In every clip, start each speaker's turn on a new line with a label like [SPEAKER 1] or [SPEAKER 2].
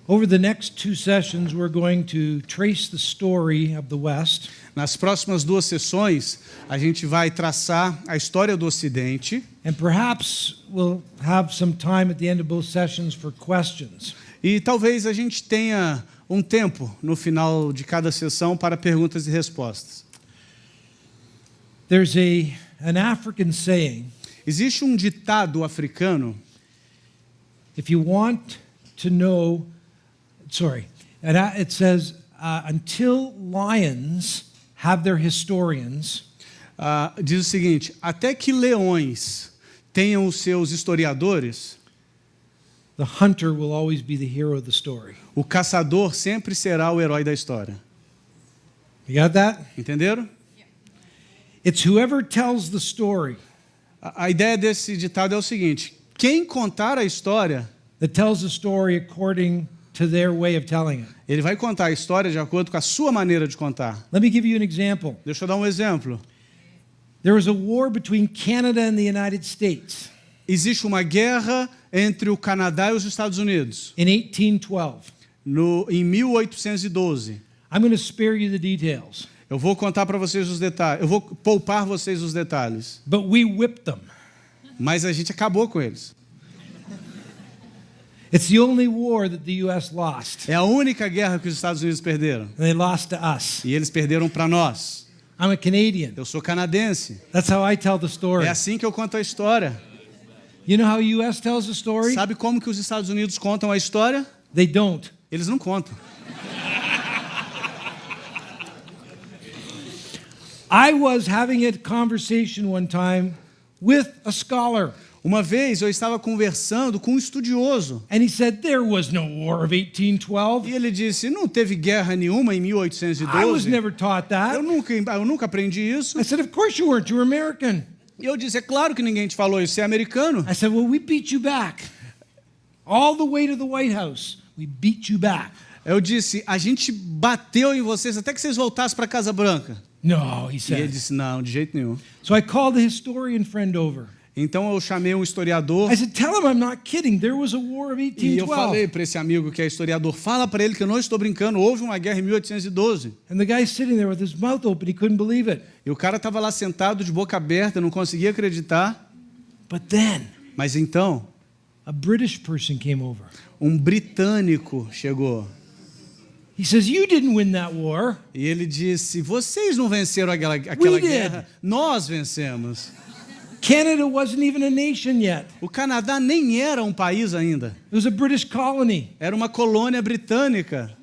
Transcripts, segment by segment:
[SPEAKER 1] Over the next 2 sessions, we're going to trace the story of the West.
[SPEAKER 2] Nas próximas 2 sessões, a gente vai traçar a história do Ocidente.
[SPEAKER 1] And perhaps we'll have some time at the end of both sessions for questions.
[SPEAKER 2] E talvez a gente tenha um tempo no final de cada sessão para perguntas e respostas.
[SPEAKER 1] There's an African saying,
[SPEAKER 2] Existe um ditado africano,
[SPEAKER 1] if you want to know, it says, until lions have their historians,
[SPEAKER 2] diz o seguinte: até que leões tenham os seus historiadores,
[SPEAKER 1] the hunter will always be the hero of the story.
[SPEAKER 2] o caçador sempre será o herói da história.
[SPEAKER 1] You got that?
[SPEAKER 2] Entenderam?
[SPEAKER 1] It's whoever tells the story
[SPEAKER 2] A ideia desse ditado é o seguinte: quem contar a história,
[SPEAKER 1] that tells the story according to their way of telling it.
[SPEAKER 2] ele vai contar a história de acordo com a sua maneira de contar.
[SPEAKER 1] Let me give you an example.
[SPEAKER 2] Deixa eu dar um exemplo.
[SPEAKER 1] There was a war between Canada and the United States
[SPEAKER 2] Existe uma guerra entre o Canadá e os Estados Unidos,
[SPEAKER 1] in 1812.
[SPEAKER 2] em 1812.
[SPEAKER 1] I'm going to spare you the details,
[SPEAKER 2] Eu vou contar para vocês os detalhes, eu vou poupar vocês os detalhes,
[SPEAKER 1] but we whipped them.
[SPEAKER 2] mas a gente acabou com eles.
[SPEAKER 1] It's the only war that the U.S. lost,
[SPEAKER 2] É a única guerra que os Estados Unidos perderam,
[SPEAKER 1] and they lost to us.
[SPEAKER 2] e eles perderam para nós.
[SPEAKER 1] I'm a Canadian.
[SPEAKER 2] Eu sou canadense.
[SPEAKER 1] That's how I tell the story.
[SPEAKER 2] É assim que eu conto a história.
[SPEAKER 1] You know how the U.S. tells the story?
[SPEAKER 2] Sabe como que os Estados Unidos contam a história?
[SPEAKER 1] They don't.
[SPEAKER 2] Eles não contam.
[SPEAKER 1] I was having a conversation one time with a scholar,
[SPEAKER 2] Uma vez eu estava conversando com um estudioso,
[SPEAKER 1] and he said there was no war of 1812.
[SPEAKER 2] e ele disse: não teve guerra nenhuma em
[SPEAKER 1] I was
[SPEAKER 2] 1812.
[SPEAKER 1] never taught that.
[SPEAKER 2] Eu nunca aprendi isso.
[SPEAKER 1] I said, of course you weren't. You were American.
[SPEAKER 2] E eu disse: é claro que ninguém te falou isso, você é americano.
[SPEAKER 1] I said, well, we beat you back. All the way to the White House, we beat you back.
[SPEAKER 2] Eu disse: a gente bateu em vocês até que vocês voltassem para a Casa Branca.
[SPEAKER 1] No, he
[SPEAKER 2] E ele
[SPEAKER 1] said.
[SPEAKER 2] disse: não, de jeito nenhum.
[SPEAKER 1] So I called a historian friend over.
[SPEAKER 2] Então eu chamei um historiador
[SPEAKER 1] I said, tell him I'm not kidding. There was a war of
[SPEAKER 2] e eu
[SPEAKER 1] 1812.
[SPEAKER 2] falei para esse amigo que é historiador: fala para ele que eu não estou brincando, houve uma guerra em 1812.
[SPEAKER 1] And the guy's sitting there with his mouth open. He couldn't believe it.
[SPEAKER 2] E o cara estava lá sentado de boca aberta, não conseguia acreditar.
[SPEAKER 1] But then
[SPEAKER 2] Mas então,
[SPEAKER 1] a British person came over.
[SPEAKER 2] um britânico chegou.
[SPEAKER 1] He says, you didn't win that war.
[SPEAKER 2] E ele disse: vocês não venceram aquela
[SPEAKER 1] We did.
[SPEAKER 2] guerra, nós vencemos.
[SPEAKER 1] Canada wasn't even a nation yet.
[SPEAKER 2] O Canadá nem era um país ainda.
[SPEAKER 1] It was a British colony.
[SPEAKER 2] Era uma colônia britânica.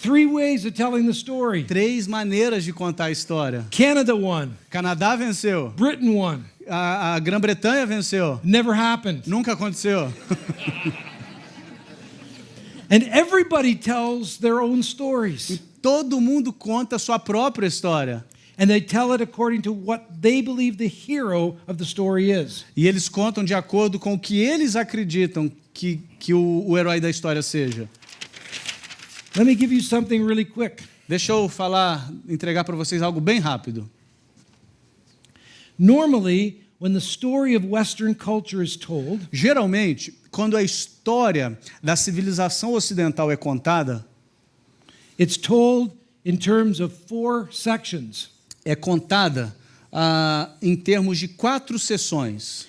[SPEAKER 1] 3 ways of telling the story.
[SPEAKER 2] 3 maneiras de contar a história.
[SPEAKER 1] Canada won.
[SPEAKER 2] Canadá venceu.
[SPEAKER 1] Britain won.
[SPEAKER 2] A Grã-Bretanha venceu.
[SPEAKER 1] It never happened.
[SPEAKER 2] Nunca aconteceu.
[SPEAKER 1] And everybody tells their own stories.
[SPEAKER 2] Todo mundo conta a sua própria história.
[SPEAKER 1] And they tell it according to what they believe the hero of the story is.
[SPEAKER 2] E eles contam de acordo com o que eles acreditam que o herói da história seja.
[SPEAKER 1] Let me give you something really quick.
[SPEAKER 2] Deixa eu entregar para vocês algo bem rápido.
[SPEAKER 1] Normally, when the story of Western culture is told,
[SPEAKER 2] Geralmente, quando a história da civilização ocidental é contada,
[SPEAKER 1] it's told in terms of 4 sections.
[SPEAKER 2] é contada em termos de 4 seções.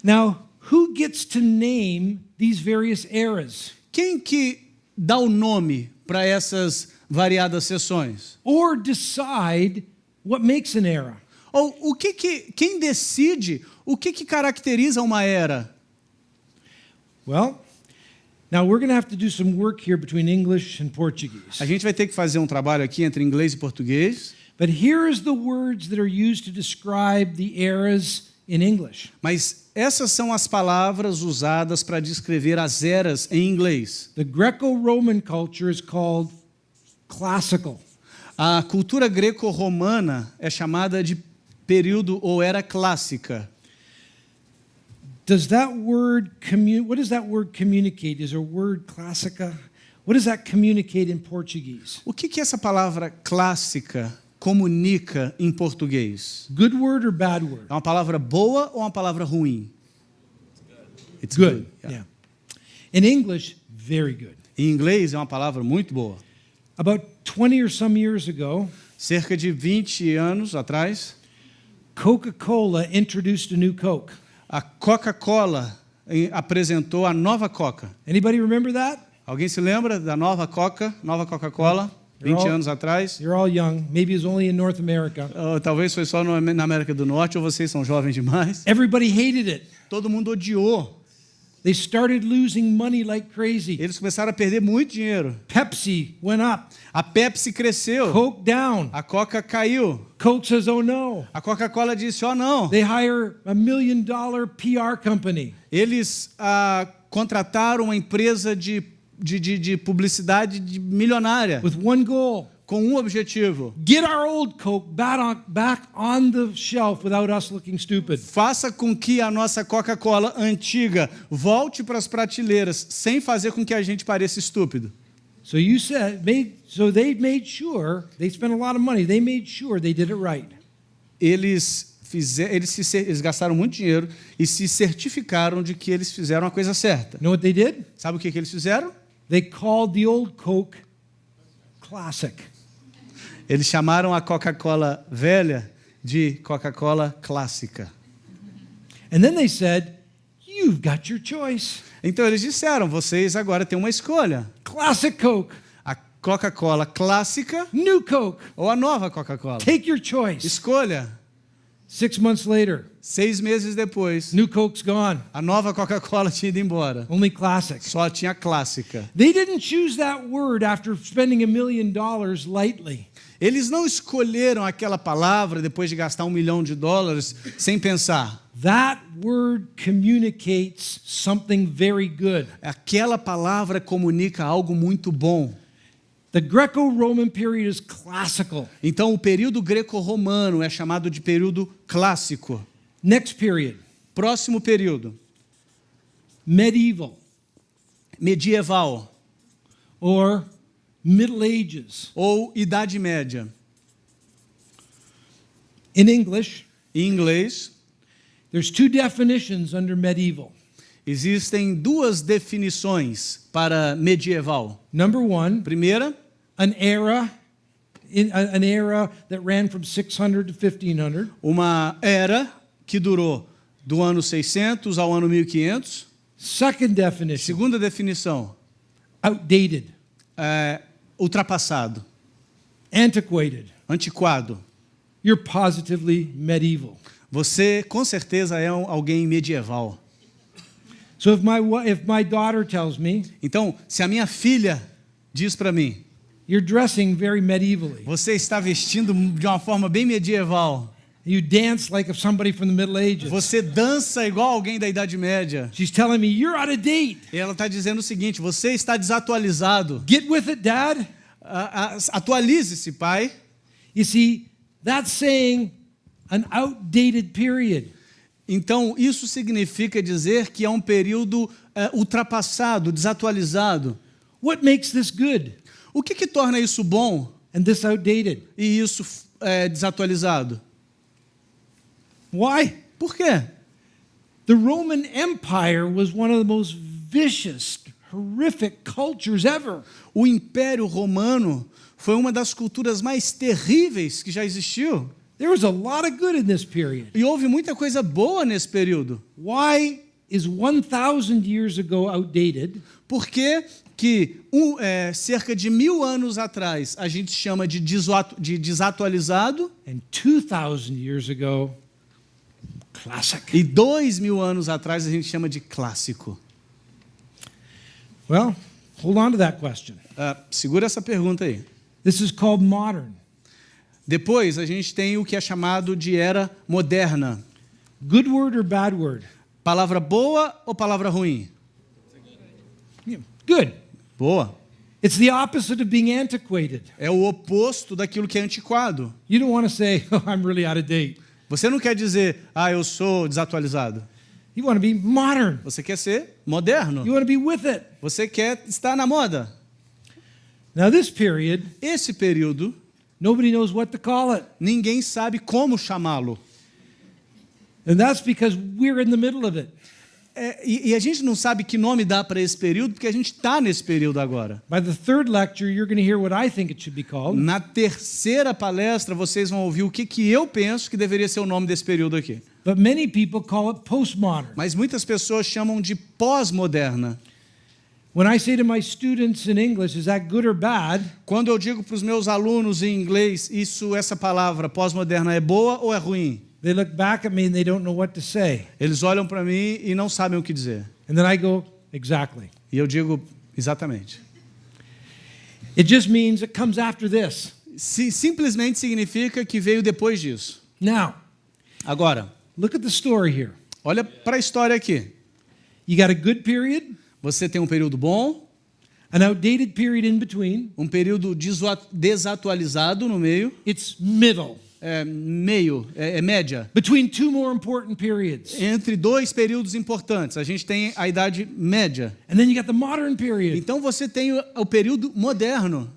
[SPEAKER 1] Now, who gets to name these various eras?
[SPEAKER 2] Quem que dá o nome para essas variadas seções?
[SPEAKER 1] Or decide what makes an era?
[SPEAKER 2] Ou quem decide o que caracteriza uma era?
[SPEAKER 1] Well, now we're going to have to do some work here between English and Portuguese.
[SPEAKER 2] A gente vai ter que fazer um trabalho aqui entre inglês e português.
[SPEAKER 1] But here is the words that are used to describe the eras in English.
[SPEAKER 2] Mas essas são as palavras usadas para descrever as eras em inglês.
[SPEAKER 1] The Greco-Roman culture is called classical.
[SPEAKER 2] A cultura greco-romana é chamada de período ou era clássica.
[SPEAKER 1] Does that word what does that word communicate? Is a word classica? What does that communicate in Portuguese?
[SPEAKER 2] O que essa palavra clássica comunica em português?
[SPEAKER 1] Good word or bad word?
[SPEAKER 2] É uma palavra boa ou uma palavra ruim? It's
[SPEAKER 1] Good.
[SPEAKER 2] Yeah.
[SPEAKER 1] Yeah. In English, very good.
[SPEAKER 2] Em inglês é uma palavra muito boa.
[SPEAKER 1] About 20 or some years ago,
[SPEAKER 2] Cerca de 20 anos atrás,
[SPEAKER 1] Coca-Cola introduced a new Coke.
[SPEAKER 2] a Coca-Cola apresentou a nova Coca.
[SPEAKER 1] Anybody remember that?
[SPEAKER 2] Alguém se lembra da nova Coca-Cola? 20 anos atrás?
[SPEAKER 1] You're all young. Maybe it's only in North America.
[SPEAKER 2] Talvez foi só na América do Norte, ou vocês são jovens demais.
[SPEAKER 1] Everybody hated it.
[SPEAKER 2] Todo mundo odiou.
[SPEAKER 1] They started losing money like crazy.
[SPEAKER 2] Eles começaram a perder muito dinheiro.
[SPEAKER 1] Pepsi went up.
[SPEAKER 2] A Pepsi cresceu.
[SPEAKER 1] Coke down.
[SPEAKER 2] A Coca caiu.
[SPEAKER 1] Coke says, oh no.
[SPEAKER 2] A Coca-Cola disse, não.
[SPEAKER 1] They hire $1 million PR company.
[SPEAKER 2] Eles contrataram uma empresa de publicidade milionária
[SPEAKER 1] With one goal.
[SPEAKER 2] com um objetivo.
[SPEAKER 1] Get our old Coke back on the shelf without us looking stupid.
[SPEAKER 2] Faça com que a nossa Coca-Cola antiga volte para as prateleiras sem fazer com que a gente pareça estúpido.
[SPEAKER 1] So they made sure, they spent a lot of money, they made sure they did it right.
[SPEAKER 2] Eles gastaram muito dinheiro e se certificaram de que eles fizeram a coisa certa.
[SPEAKER 1] You know what they did?
[SPEAKER 2] Sabe o que eles fizeram?
[SPEAKER 1] They called the old Coke Classic.
[SPEAKER 2] Eles chamaram a Coca-Cola velha de Coca-Cola clássica.
[SPEAKER 1] And then they said, you've got your choice.
[SPEAKER 2] Então eles disseram, vocês agora têm uma escolha.
[SPEAKER 1] Classic Coke,
[SPEAKER 2] A Coca-Cola clássica
[SPEAKER 1] new Coke,
[SPEAKER 2] ou a nova Coca-Cola.
[SPEAKER 1] take your choice.
[SPEAKER 2] Escolha.
[SPEAKER 1] 6 months later,
[SPEAKER 2] 6 meses depois,
[SPEAKER 1] new Coke's gone,
[SPEAKER 2] a nova Coca-Cola tinha ido embora.
[SPEAKER 1] only classic.
[SPEAKER 2] Só tinha clássica.
[SPEAKER 1] They didn't choose that word after spending $1 million lightly.
[SPEAKER 2] Eles não escolheram aquela palavra depois de gastar $1 milhão sem pensar.
[SPEAKER 1] That word communicates something very good.
[SPEAKER 2] Aquela palavra comunica algo muito bom.
[SPEAKER 1] The Greco-Roman period is classical.
[SPEAKER 2] Então, o período greco-romano é chamado de período clássico.
[SPEAKER 1] Next period,
[SPEAKER 2] Próximo período,
[SPEAKER 1] medieval
[SPEAKER 2] medieval
[SPEAKER 1] or Middle Ages.
[SPEAKER 2] ou Idade Média.
[SPEAKER 1] In English,
[SPEAKER 2] Em inglês,
[SPEAKER 1] there's 2 definitions under medieval.
[SPEAKER 2] existem 2 definições para medieval.
[SPEAKER 1] Number 1,
[SPEAKER 2] Primeira,
[SPEAKER 1] an era that ran from 600 to 1500.
[SPEAKER 2] uma era que durou do ano 600 ao ano 1500.
[SPEAKER 1] Second definition,
[SPEAKER 2] Segunda definição,
[SPEAKER 1] outdated,
[SPEAKER 2] ultrapassado,
[SPEAKER 1] antiquated.
[SPEAKER 2] antiquado.
[SPEAKER 1] You're positively medieval.
[SPEAKER 2] Você, com certeza, é alguém medieval.
[SPEAKER 1] So if my daughter tells me,
[SPEAKER 2] Então, se a minha filha diz para mim,
[SPEAKER 1] you're dressing very medievally,
[SPEAKER 2] você está vestindo de uma forma bem medieval,
[SPEAKER 1] you dance like somebody from the Middle Ages,
[SPEAKER 2] você dança igual alguém da Idade Média,
[SPEAKER 1] she's telling me, you're out of date.
[SPEAKER 2] e ela está dizendo o seguinte, você está desatualizado.
[SPEAKER 1] Get with it, Dad.
[SPEAKER 2] Atualize-se, pai.
[SPEAKER 1] You see, that's saying an outdated period.
[SPEAKER 2] Então, isso significa dizer que é um período ultrapassado, desatualizado.
[SPEAKER 1] What makes this good
[SPEAKER 2] O que torna isso bom
[SPEAKER 1] and this outdated?
[SPEAKER 2] e isso desatualizado?
[SPEAKER 1] Why?
[SPEAKER 2] Por quê?
[SPEAKER 1] The Roman Empire was one of the most vicious, horrific cultures ever.
[SPEAKER 2] O Império Romano foi uma das culturas mais terríveis que já existiu.
[SPEAKER 1] There was a lot of good in this period.
[SPEAKER 2] E houve muita coisa boa nesse período.
[SPEAKER 1] Why is 1,000 years ago outdated?
[SPEAKER 2] Por que cerca de 1000 anos atrás a gente chama de desatualizado
[SPEAKER 1] And 2,000 years ago, classic.
[SPEAKER 2] e 2000 anos atrás a gente chama de clássico?
[SPEAKER 1] Well, hold on to that question.
[SPEAKER 2] Segura essa pergunta aí.
[SPEAKER 1] This is called modern.
[SPEAKER 2] Depois a gente tem o que é chamado de era moderna.
[SPEAKER 1] Good word or bad word?
[SPEAKER 2] Palavra boa ou palavra ruim?
[SPEAKER 1] Good.
[SPEAKER 2] Boa.
[SPEAKER 1] It's the opposite of being antiquated.
[SPEAKER 2] É o oposto daquilo que é antiquado.
[SPEAKER 1] You don't want to say, oh, I'm really out of date.
[SPEAKER 2] Você não quer dizer, eu sou desatualizado.
[SPEAKER 1] You want to be modern.
[SPEAKER 2] Você quer ser moderno.
[SPEAKER 1] You want to be with it.
[SPEAKER 2] Você quer estar na moda.
[SPEAKER 1] Now this period,
[SPEAKER 2] Esse período,
[SPEAKER 1] nobody knows what to call it.
[SPEAKER 2] ninguém sabe como chamá-lo.
[SPEAKER 1] And that's because we're in the middle of it.
[SPEAKER 2] E a gente não sabe que nome dá para esse período, porque a gente está nesse período agora.
[SPEAKER 1] By the third lecture, you're going to hear what I think it should be called.
[SPEAKER 2] Na terceira palestra, vocês vão ouvir o que eu penso que deveria ser o nome desse período aqui.
[SPEAKER 1] But many people call it postmodern.
[SPEAKER 2] Mas muitas pessoas chamam de pós-moderna.
[SPEAKER 1] When I say to my students in English, is that good or bad?
[SPEAKER 2] Quando eu digo para os meus alunos em inglês, essa palavra pós-moderna é boa ou é ruim?
[SPEAKER 1] They look back at me and they don't know what to say.
[SPEAKER 2] Eles olham para mim e não sabem o que dizer.
[SPEAKER 1] And then I go, exactly.
[SPEAKER 2] E eu digo, exatamente.
[SPEAKER 1] It just means it comes after this.
[SPEAKER 2] Simplesmente significa que veio depois disso.
[SPEAKER 1] Now,
[SPEAKER 2] Agora,
[SPEAKER 1] look at the story here.
[SPEAKER 2] olha para a história aqui.
[SPEAKER 1] You got a good period,
[SPEAKER 2] Você tem um período bom,
[SPEAKER 1] an outdated period in between.
[SPEAKER 2] um período desatualizado no meio,
[SPEAKER 1] It's middle,
[SPEAKER 2] é média.
[SPEAKER 1] between two more important periods.
[SPEAKER 2] Entre dois períodos importantes. A gente tem a Idade Média.
[SPEAKER 1] And then you got the modern period.
[SPEAKER 2] Então você tem o período moderno.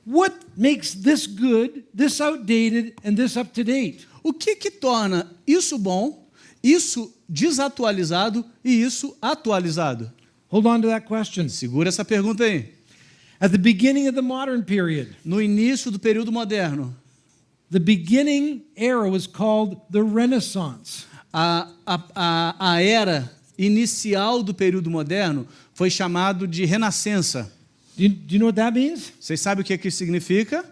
[SPEAKER 1] What makes this good, this outdated, and this up to date?
[SPEAKER 2] O que torna isso bom, isso desatualizado e isso atualizado?
[SPEAKER 1] Hold on to that question.
[SPEAKER 2] Segura essa pergunta aí.
[SPEAKER 1] At the beginning of the modern period,
[SPEAKER 2] No início do período moderno,
[SPEAKER 1] the beginning era was called the Renaissance.
[SPEAKER 2] a era inicial do período moderno foi chamado de Renascença.
[SPEAKER 1] Do you know what that means?
[SPEAKER 2] Vocês sabem o que isso significa?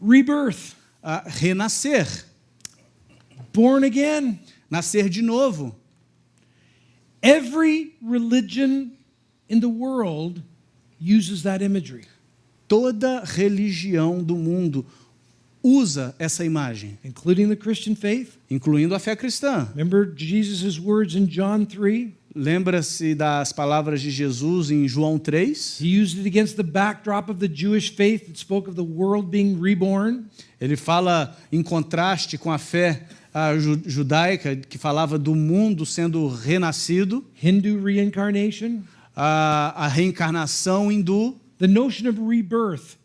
[SPEAKER 1] Rebirth,
[SPEAKER 2] Renascer,
[SPEAKER 1] born again.
[SPEAKER 2] nascer de novo.
[SPEAKER 1] Every religion in the world uses that imagery,
[SPEAKER 2] Toda religião do mundo usa essa imagem,
[SPEAKER 1] including the Christian faith.
[SPEAKER 2] incluindo a fé cristã.
[SPEAKER 1] Remember Jesus' words in John 3?
[SPEAKER 2] Lembra-se das palavras de Jesus em João 3?
[SPEAKER 1] He used it against the backdrop of the Jewish faith that spoke of the world being reborn.
[SPEAKER 2] Ele fala em contraste com a fé judaica, que falava do mundo sendo renascido,
[SPEAKER 1] Hindu reincarnation.
[SPEAKER 2] a reencarnação hindu.
[SPEAKER 1] The notion of rebirth,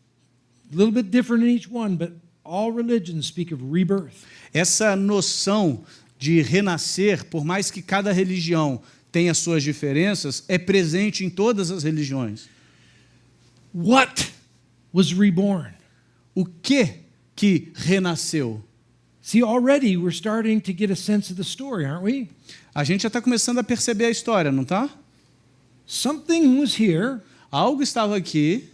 [SPEAKER 1] a little bit different in each one, but all religions speak of rebirth.
[SPEAKER 2] Essa noção de renascer, por mais que cada religião tenha suas diferenças, é presente em todas as religiões.
[SPEAKER 1] What was reborn?
[SPEAKER 2] O que renasceu?
[SPEAKER 1] See, already we're starting to get a sense of the story, aren't we?
[SPEAKER 2] A gente já está começando a perceber a história, não está?
[SPEAKER 1] Something was here.
[SPEAKER 2] Algo estava aqui,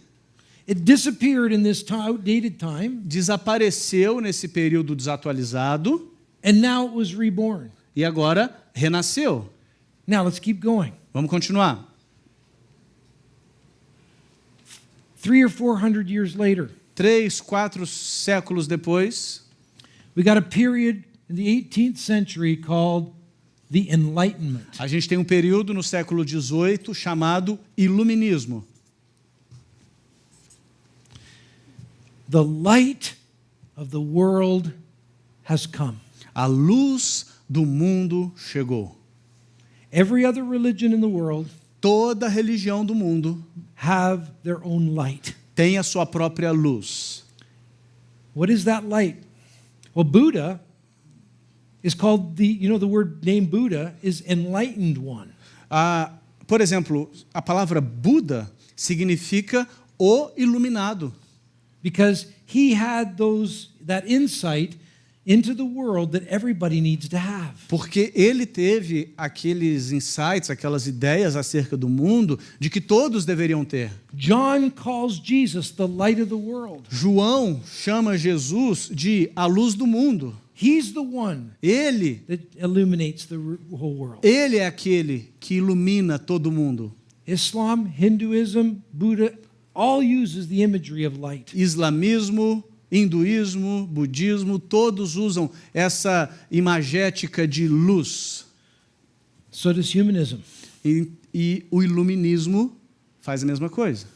[SPEAKER 1] It disappeared in this outdated time,
[SPEAKER 2] desapareceu nesse período desatualizado
[SPEAKER 1] and now it was reborn.
[SPEAKER 2] e agora renasceu.
[SPEAKER 1] Now let's keep going.
[SPEAKER 2] Vamos continuar.
[SPEAKER 1] 300 or 400 years later,
[SPEAKER 2] 3, 4 séculos depois,
[SPEAKER 1] we got a period in the 18th century called the Enlightenment.
[SPEAKER 2] a gente tem um período no século XVIII chamado Iluminismo.
[SPEAKER 1] The light of the world has come.
[SPEAKER 2] A luz do mundo chegou.
[SPEAKER 1] Every other religion in the world
[SPEAKER 2] Toda religião do mundo
[SPEAKER 1] have their own light.
[SPEAKER 2] tem a sua própria luz.
[SPEAKER 1] What is that light? Well, Buddha is called the word name Buddha is enlightened one.
[SPEAKER 2] Por exemplo, a palavra Buda significa o iluminado.
[SPEAKER 1] Because he had that insight into the world that everybody needs to have.
[SPEAKER 2] Porque ele teve aqueles insights, aquelas ideias acerca do mundo de que todos deveriam ter.
[SPEAKER 1] John calls Jesus the light of the world.
[SPEAKER 2] João chama Jesus de a luz do mundo.
[SPEAKER 1] He's the one
[SPEAKER 2] Ele
[SPEAKER 1] that illuminates the whole world.
[SPEAKER 2] é aquele que ilumina todo mundo.
[SPEAKER 1] Islam, Hinduism, Buddha all uses the imagery of light.
[SPEAKER 2] Islamismo, hinduísmo, budismo, todos usam essa imagética de luz.
[SPEAKER 1] So does humanism.
[SPEAKER 2] E o iluminismo faz a mesma coisa.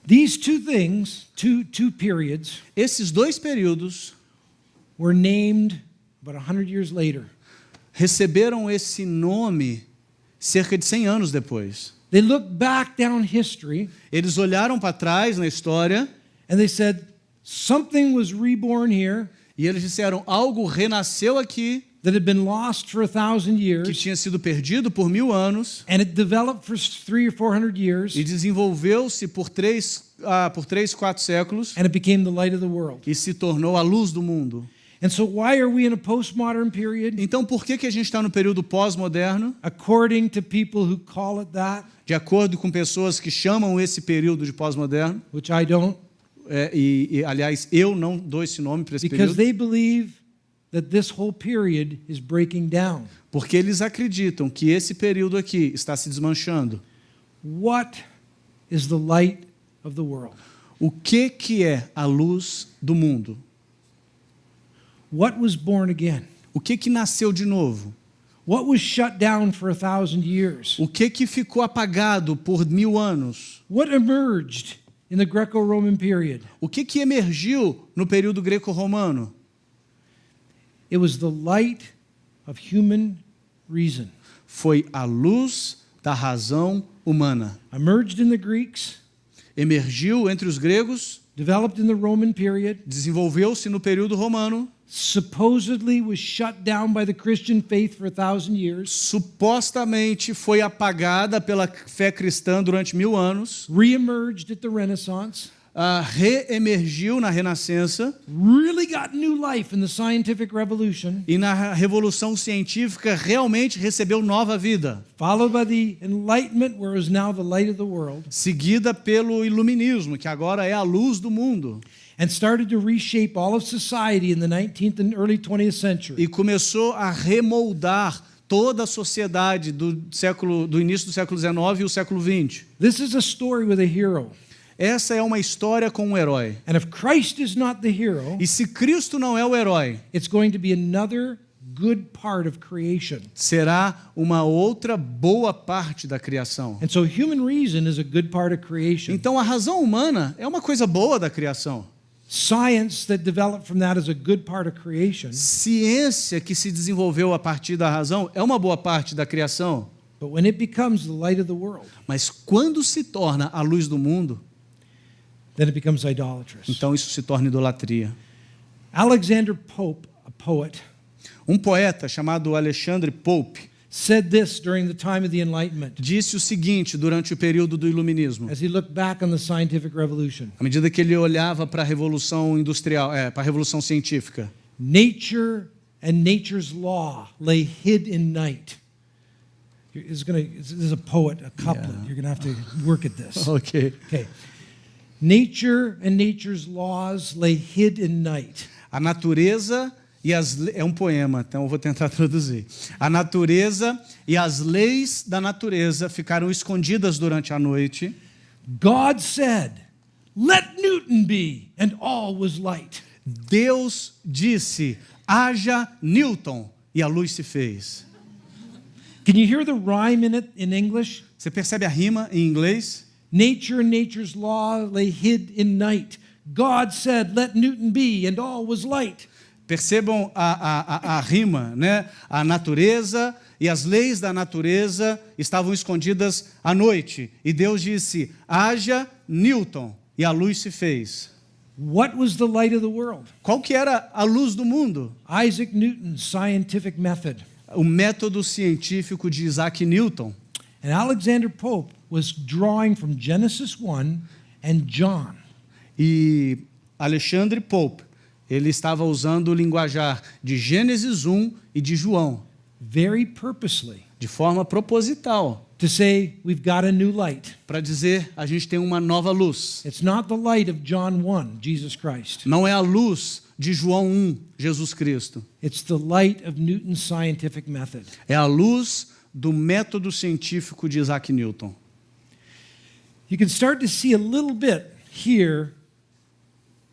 [SPEAKER 1] These two things, two periods,
[SPEAKER 2] Esses dois períodos
[SPEAKER 1] were named about 100 years later.
[SPEAKER 2] receberam esse nome cerca de 100 anos depois.
[SPEAKER 1] They looked back down history
[SPEAKER 2] Eles olharam para trás na história
[SPEAKER 1] and they said, something was reborn here
[SPEAKER 2] e eles disseram, algo renasceu aqui
[SPEAKER 1] that had been lost for 1,000
[SPEAKER 2] que
[SPEAKER 1] years,
[SPEAKER 2] tinha sido perdido por 1000 anos
[SPEAKER 1] and it developed for 300 or 400 years,
[SPEAKER 2] e desenvolveu-se por 4 séculos
[SPEAKER 1] and it became the light of the world.
[SPEAKER 2] e se tornou a luz do mundo.
[SPEAKER 1] And so why are we in a postmodern period?
[SPEAKER 2] Então, por que a gente está no período pós-moderno?
[SPEAKER 1] According to people who call it that,
[SPEAKER 2] De acordo com pessoas que chamam esse período de pós-moderno,
[SPEAKER 1] which I don't,
[SPEAKER 2] aliás, eu não dou esse nome para esse
[SPEAKER 1] because
[SPEAKER 2] período,
[SPEAKER 1] they believe that this whole period is breaking down.
[SPEAKER 2] porque eles acreditam que esse período aqui está se desmanchando.
[SPEAKER 1] What is the light of the world?
[SPEAKER 2] O que é a luz do mundo?
[SPEAKER 1] What was born again?
[SPEAKER 2] O que nasceu de novo?
[SPEAKER 1] What was shut down for 1,000 years?
[SPEAKER 2] O que ficou apagado por 1000 anos?
[SPEAKER 1] What emerged in the Greco-Roman period?
[SPEAKER 2] O que emergiu no período greco-romano?
[SPEAKER 1] It was the light of human reason.
[SPEAKER 2] Foi a luz da razão humana.
[SPEAKER 1] Emerged in the Greeks,
[SPEAKER 2] Emergiu entre os gregos,
[SPEAKER 1] developed in the Roman period,
[SPEAKER 2] desenvolveu-se no período romano,
[SPEAKER 1] supposedly was shut down by the Christian faith for 1,000 years,
[SPEAKER 2] supostamente foi apagada pela fé cristã durante 1000 anos,
[SPEAKER 1] reemerged at the Renaissance,
[SPEAKER 2] reemergiu na Renascença
[SPEAKER 1] really got new life in the scientific revolution,
[SPEAKER 2] e na Revolução Científica realmente recebeu nova vida,
[SPEAKER 1] followed by the Enlightenment, where it was now the light of the world,
[SPEAKER 2] seguida pelo Iluminismo, que agora é a luz do mundo,
[SPEAKER 1] and started to reshape all of society in the 19th and early 20th century.
[SPEAKER 2] e começou a remoldar toda a sociedade do início do século XIX e o século XX.
[SPEAKER 1] This is a story with a hero.
[SPEAKER 2] Essa é uma história com um herói.
[SPEAKER 1] And if Christ is not the hero,
[SPEAKER 2] E se Cristo não é o herói,
[SPEAKER 1] it's going to be another good part of creation.
[SPEAKER 2] será uma outra boa parte da criação.
[SPEAKER 1] And so human reason is a good part of creation.
[SPEAKER 2] Então a razão humana é uma coisa boa da criação.
[SPEAKER 1] Science that developed from that is a good part of creation.
[SPEAKER 2] Ciência que se desenvolveu a partir da razão é uma boa parte da criação.
[SPEAKER 1] But when it becomes the light of the world,
[SPEAKER 2] Mas quando se torna a luz do mundo,
[SPEAKER 1] then it becomes idolatrous.
[SPEAKER 2] então isso se torna idolatria.
[SPEAKER 1] Alexander Pope, a poet,
[SPEAKER 2] Um poeta chamado Alexandre Pope
[SPEAKER 1] said this during the time of the Enlightenment
[SPEAKER 2] disse o seguinte durante o período do Iluminismo.
[SPEAKER 1] as he looked back on the scientific revolution.
[SPEAKER 2] À medida que ele olhava para a Revolução Industrial, para a Revolução Científica,
[SPEAKER 1] Nature and nature's law lay hid in night. This is a poet, a couplet.
[SPEAKER 2] Yeah.
[SPEAKER 1] You're going to have to work at this.
[SPEAKER 2] ok.
[SPEAKER 1] Okay. Nature and nature's laws lay hid in night.
[SPEAKER 2] A natureza e é um poema, então eu vou tentar traduzir. A natureza e as leis da natureza ficaram escondidas durante a noite.
[SPEAKER 1] God said, "Let Newton be," and all was light.
[SPEAKER 2] Deus disse: haja Newton, e a luz se fez.
[SPEAKER 1] Can you hear the rhyme in it in English?
[SPEAKER 2] Você percebe a rima em inglês?
[SPEAKER 1] Nature and nature's law lay hid in night. God said, "Let Newton be," and all was light.
[SPEAKER 2] Percebam a rima, né? A natureza e as leis da natureza estavam escondidas à noite. E Deus disse: haja Newton, e a luz se fez.
[SPEAKER 1] What was the light of the world?
[SPEAKER 2] Qual que era a luz do mundo?
[SPEAKER 1] Isaac Newton's scientific method.
[SPEAKER 2] O método científico de Isaac Newton.
[SPEAKER 1] And Alexander Pope was drawing from Genesis 1 and John.
[SPEAKER 2] E Alexandre Pope, ele estava usando o linguajar de Gênesis 1 e de João,
[SPEAKER 1] Very purposely,
[SPEAKER 2] de forma proposital,
[SPEAKER 1] to say we've got a new light.
[SPEAKER 2] para dizer a gente tem uma nova luz.
[SPEAKER 1] It's not the light of John 1, Jesus Christ.
[SPEAKER 2] Não é a luz de João 1, Jesus Cristo.
[SPEAKER 1] It's the light of Newton's scientific method.
[SPEAKER 2] É a luz do método científico de Isaac Newton.
[SPEAKER 1] You can start to see a little bit here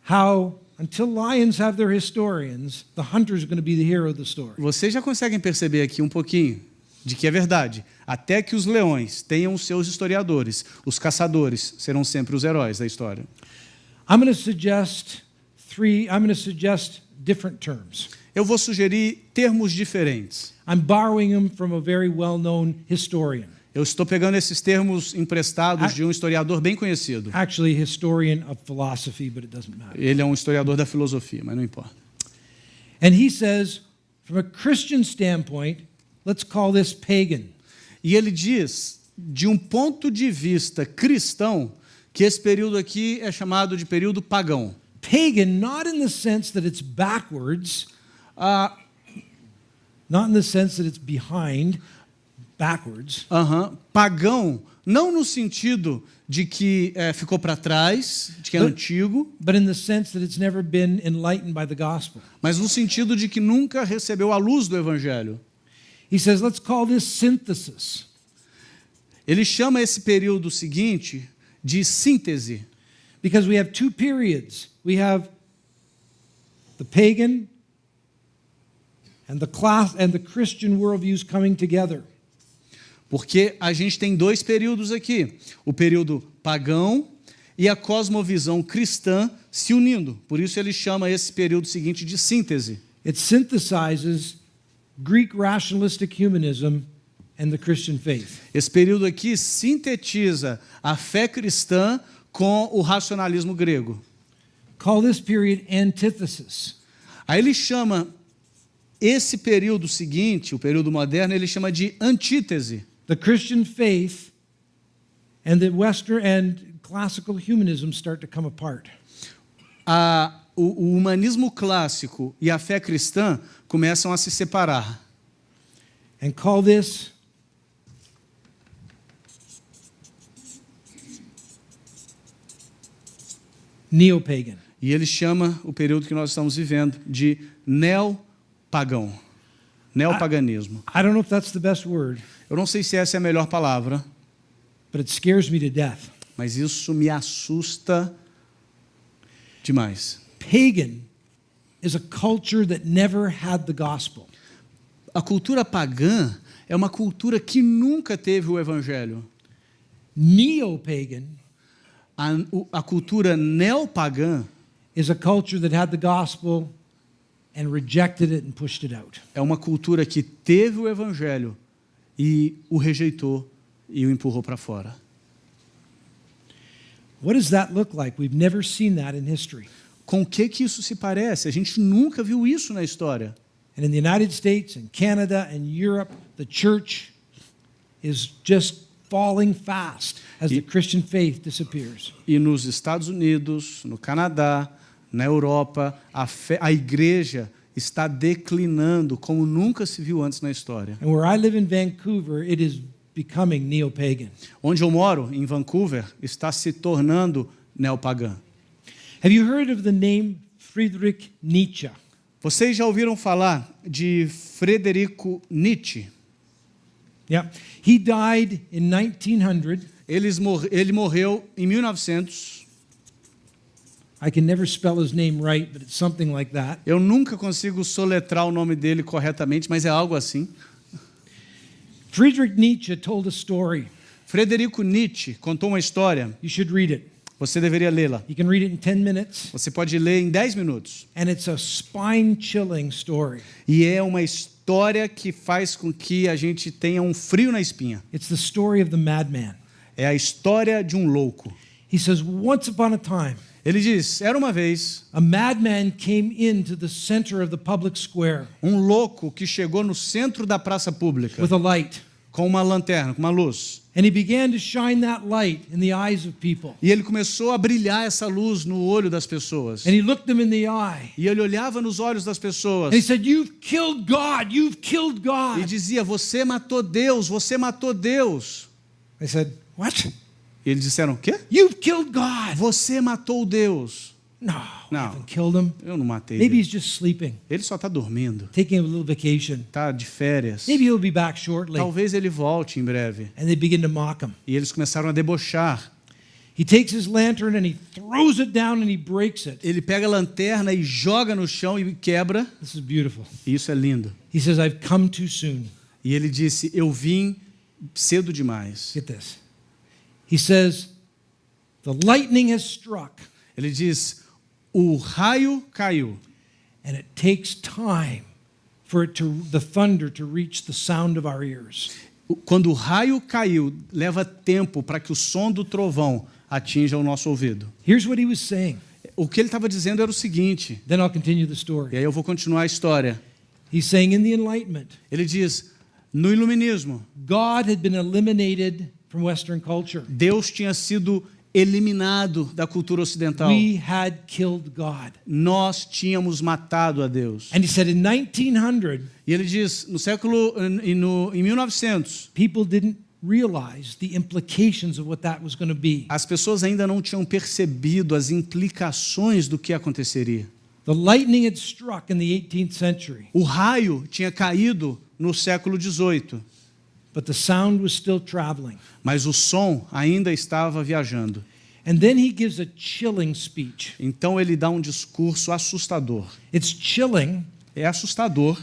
[SPEAKER 1] how, until lions have their historians, the hunter is going to be the hero of the story.
[SPEAKER 2] Vocês já conseguem perceber aqui um pouquinho de que é verdade. Até que os leões tenham os seus historiadores, os caçadores serão sempre os heróis da história.
[SPEAKER 1] I'm going to suggest different terms.
[SPEAKER 2] Eu vou sugerir termos diferentes.
[SPEAKER 1] I'm borrowing them from a very well-known historian.
[SPEAKER 2] Eu estou pegando esses termos emprestados de um historiador bem conhecido.
[SPEAKER 1] Actually, historian of philosophy, but it doesn't matter.
[SPEAKER 2] Ele é um historiador da filosofia, mas não importa.
[SPEAKER 1] And he says, from a Christian standpoint, let's call this pagan.
[SPEAKER 2] E ele diz, de um ponto de vista cristão, que esse período aqui é chamado de período pagão.
[SPEAKER 1] Pagan, not in the sense that it's backwards, not in the sense that it's behind, backwards,
[SPEAKER 2] Pagão, não no sentido de que ficou para trás, de que é antigo,
[SPEAKER 1] but in the sense that it's never been enlightened by the gospel.
[SPEAKER 2] mas no sentido de que nunca recebeu a luz do Evangelho.
[SPEAKER 1] He says, let's call this synthesis.
[SPEAKER 2] Ele chama esse período seguinte de síntese,
[SPEAKER 1] Because we have two periods. We have the pagan and the Christian worldviews coming together.
[SPEAKER 2] porque a gente tem dois períodos aqui, o período pagão e a cosmovisão cristã se unindo. Por isso ele chama esse período seguinte de síntese.
[SPEAKER 1] It synthesizes Greek rationalistic humanism and the Christian faith.
[SPEAKER 2] Esse período aqui sintetiza a fé cristã com o racionalismo grego.
[SPEAKER 1] Call this period antithesis.
[SPEAKER 2] Aí ele chama esse período seguinte, o período moderno, ele chama de antítese.
[SPEAKER 1] The Christian faith and the Western and classical humanism start to come apart.
[SPEAKER 2] O humanismo clássico e a fé cristã começam a se separar.
[SPEAKER 1] And call this neo-pagan.
[SPEAKER 2] E ele chama o período que nós estamos vivendo de neopagão, neopaganismo.
[SPEAKER 1] I don't know if that's the best word,
[SPEAKER 2] Eu não sei se essa é a melhor palavra,
[SPEAKER 1] but it scares me to death.
[SPEAKER 2] mas isso me assusta demais.
[SPEAKER 1] Pagan is a culture that never had the gospel.
[SPEAKER 2] A cultura pagã é uma cultura que nunca teve o evangelho.
[SPEAKER 1] Neo-pagan
[SPEAKER 2] A cultura neopagã
[SPEAKER 1] is a culture that had the gospel and rejected it and pushed it out.
[SPEAKER 2] é uma cultura que teve o evangelho e o rejeitou e o empurrou para fora.
[SPEAKER 1] What does that look like? We've never seen that in history.
[SPEAKER 2] Com o que isso se parece? A gente nunca viu isso na história.
[SPEAKER 1] And in the United States and Canada and Europe, the church is just falling fast as the Christian faith disappears.
[SPEAKER 2] E nos Estados Unidos, no Canadá, na Europa, a igreja está declinando como nunca se viu antes na história.
[SPEAKER 1] And where I live in Vancouver, it is becoming neo-pagan.
[SPEAKER 2] Onde eu moro, em Vancouver, está se tornando neopagã.
[SPEAKER 1] Have you heard of the name Friedrich Nietzsche?
[SPEAKER 2] Vocês já ouviram falar de Frederico Nietzsche?
[SPEAKER 1] Yeah. He died in 1900.
[SPEAKER 2] Ele morreu em 1900.
[SPEAKER 1] I can never spell his name right, but it's something like that.
[SPEAKER 2] Eu nunca consigo soletrar o nome dele corretamente, mas é algo assim.
[SPEAKER 1] Friedrich Nietzsche told a story.
[SPEAKER 2] Frederico Nietzsche contou uma história.
[SPEAKER 1] You should read it.
[SPEAKER 2] Você deveria lê-la.
[SPEAKER 1] You can read it in 10 minutes,
[SPEAKER 2] Você pode ler em 10 minutos.
[SPEAKER 1] and it's a spine-chilling story.
[SPEAKER 2] E é uma história que faz com que a gente tenha um frio na espinha.
[SPEAKER 1] It's the story of the madman.
[SPEAKER 2] É a história de um louco.
[SPEAKER 1] He says, once upon a time,
[SPEAKER 2] Ele diz, era uma vez
[SPEAKER 1] a madman came into the center of the public square
[SPEAKER 2] um louco que chegou no centro da praça pública
[SPEAKER 1] with a light.
[SPEAKER 2] com uma lanterna, com uma luz.
[SPEAKER 1] And he began to shine that light in the eyes of people.
[SPEAKER 2] E ele começou a brilhar essa luz no olho das pessoas.
[SPEAKER 1] And he looked them in the eye.
[SPEAKER 2] E ele olhava nos olhos das pessoas
[SPEAKER 1] And he said, you've killed God. You've killed
[SPEAKER 2] e
[SPEAKER 1] God.
[SPEAKER 2] dizia, você matou Deus, você matou Deus.
[SPEAKER 1] I said, what?
[SPEAKER 2] E eles disseram, o quê?
[SPEAKER 1] You've killed God.
[SPEAKER 2] Você matou Deus.
[SPEAKER 1] No, I
[SPEAKER 2] No.
[SPEAKER 1] haven't killed him.
[SPEAKER 2] Eu não matei
[SPEAKER 1] Maybe
[SPEAKER 2] ele.
[SPEAKER 1] he's just sleeping,
[SPEAKER 2] Ele só está dormindo,
[SPEAKER 1] taking a little vacation.
[SPEAKER 2] está de férias.
[SPEAKER 1] Maybe he'll be back shortly.
[SPEAKER 2] Talvez ele volte em breve.
[SPEAKER 1] And they begin to mock him.
[SPEAKER 2] E eles começaram a debochar.
[SPEAKER 1] He takes his lantern and he throws it down and he breaks it.
[SPEAKER 2] Ele pega a lanterna e joga no chão e quebra.
[SPEAKER 1] This is beautiful.
[SPEAKER 2] E isso é lindo.
[SPEAKER 1] He says, I've come too soon.
[SPEAKER 2] E ele disse, eu vim cedo demais.
[SPEAKER 1] Get this. He says, the lightning has struck,
[SPEAKER 2] Ele diz, o raio caiu.
[SPEAKER 1] and it takes time for the thunder to reach the sound of our ears.
[SPEAKER 2] Quando o raio caiu, leva tempo para que o som do trovão atinja o nosso ouvido.
[SPEAKER 1] Here's what he was saying.
[SPEAKER 2] O que ele estava dizendo era o seguinte,
[SPEAKER 1] Then I'll continue the
[SPEAKER 2] e
[SPEAKER 1] story.
[SPEAKER 2] aí eu vou continuar a história.
[SPEAKER 1] He's saying in the Enlightenment,
[SPEAKER 2] Ele diz, no iluminismo,
[SPEAKER 1] God had been eliminated from Western culture.
[SPEAKER 2] Deus tinha sido eliminado da cultura ocidental.
[SPEAKER 1] We had killed God.
[SPEAKER 2] Nós tínhamos matado a Deus.
[SPEAKER 1] And he said in 1900,
[SPEAKER 2] E ele diz, em 1900,
[SPEAKER 1] people didn't realize the implications of what that was going to be.
[SPEAKER 2] as pessoas ainda não tinham percebido as implicações do que aconteceria.
[SPEAKER 1] The lightning had struck in the 18th century,
[SPEAKER 2] O raio tinha caído no século XVIII,
[SPEAKER 1] but the sound was still traveling.
[SPEAKER 2] mas o som ainda estava viajando.
[SPEAKER 1] And then he gives a chilling speech.
[SPEAKER 2] Então ele dá um discurso assustador.
[SPEAKER 1] It's chilling
[SPEAKER 2] É assustador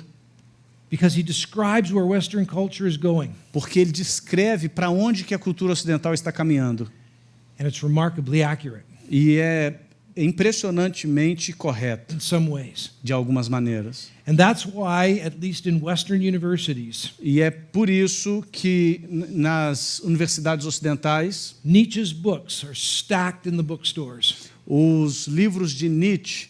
[SPEAKER 1] because he describes where Western culture is going.
[SPEAKER 2] porque ele descreve para onde que a cultura ocidental está caminhando.
[SPEAKER 1] And it's remarkably accurate
[SPEAKER 2] E é impressionantemente correto,
[SPEAKER 1] in some ways.
[SPEAKER 2] de algumas maneiras.
[SPEAKER 1] And that's why, at least in Western universities,
[SPEAKER 2] E é por isso que nas universidades ocidentais,
[SPEAKER 1] Nietzsche's books are stacked in the bookstores
[SPEAKER 2] os livros de Nietzsche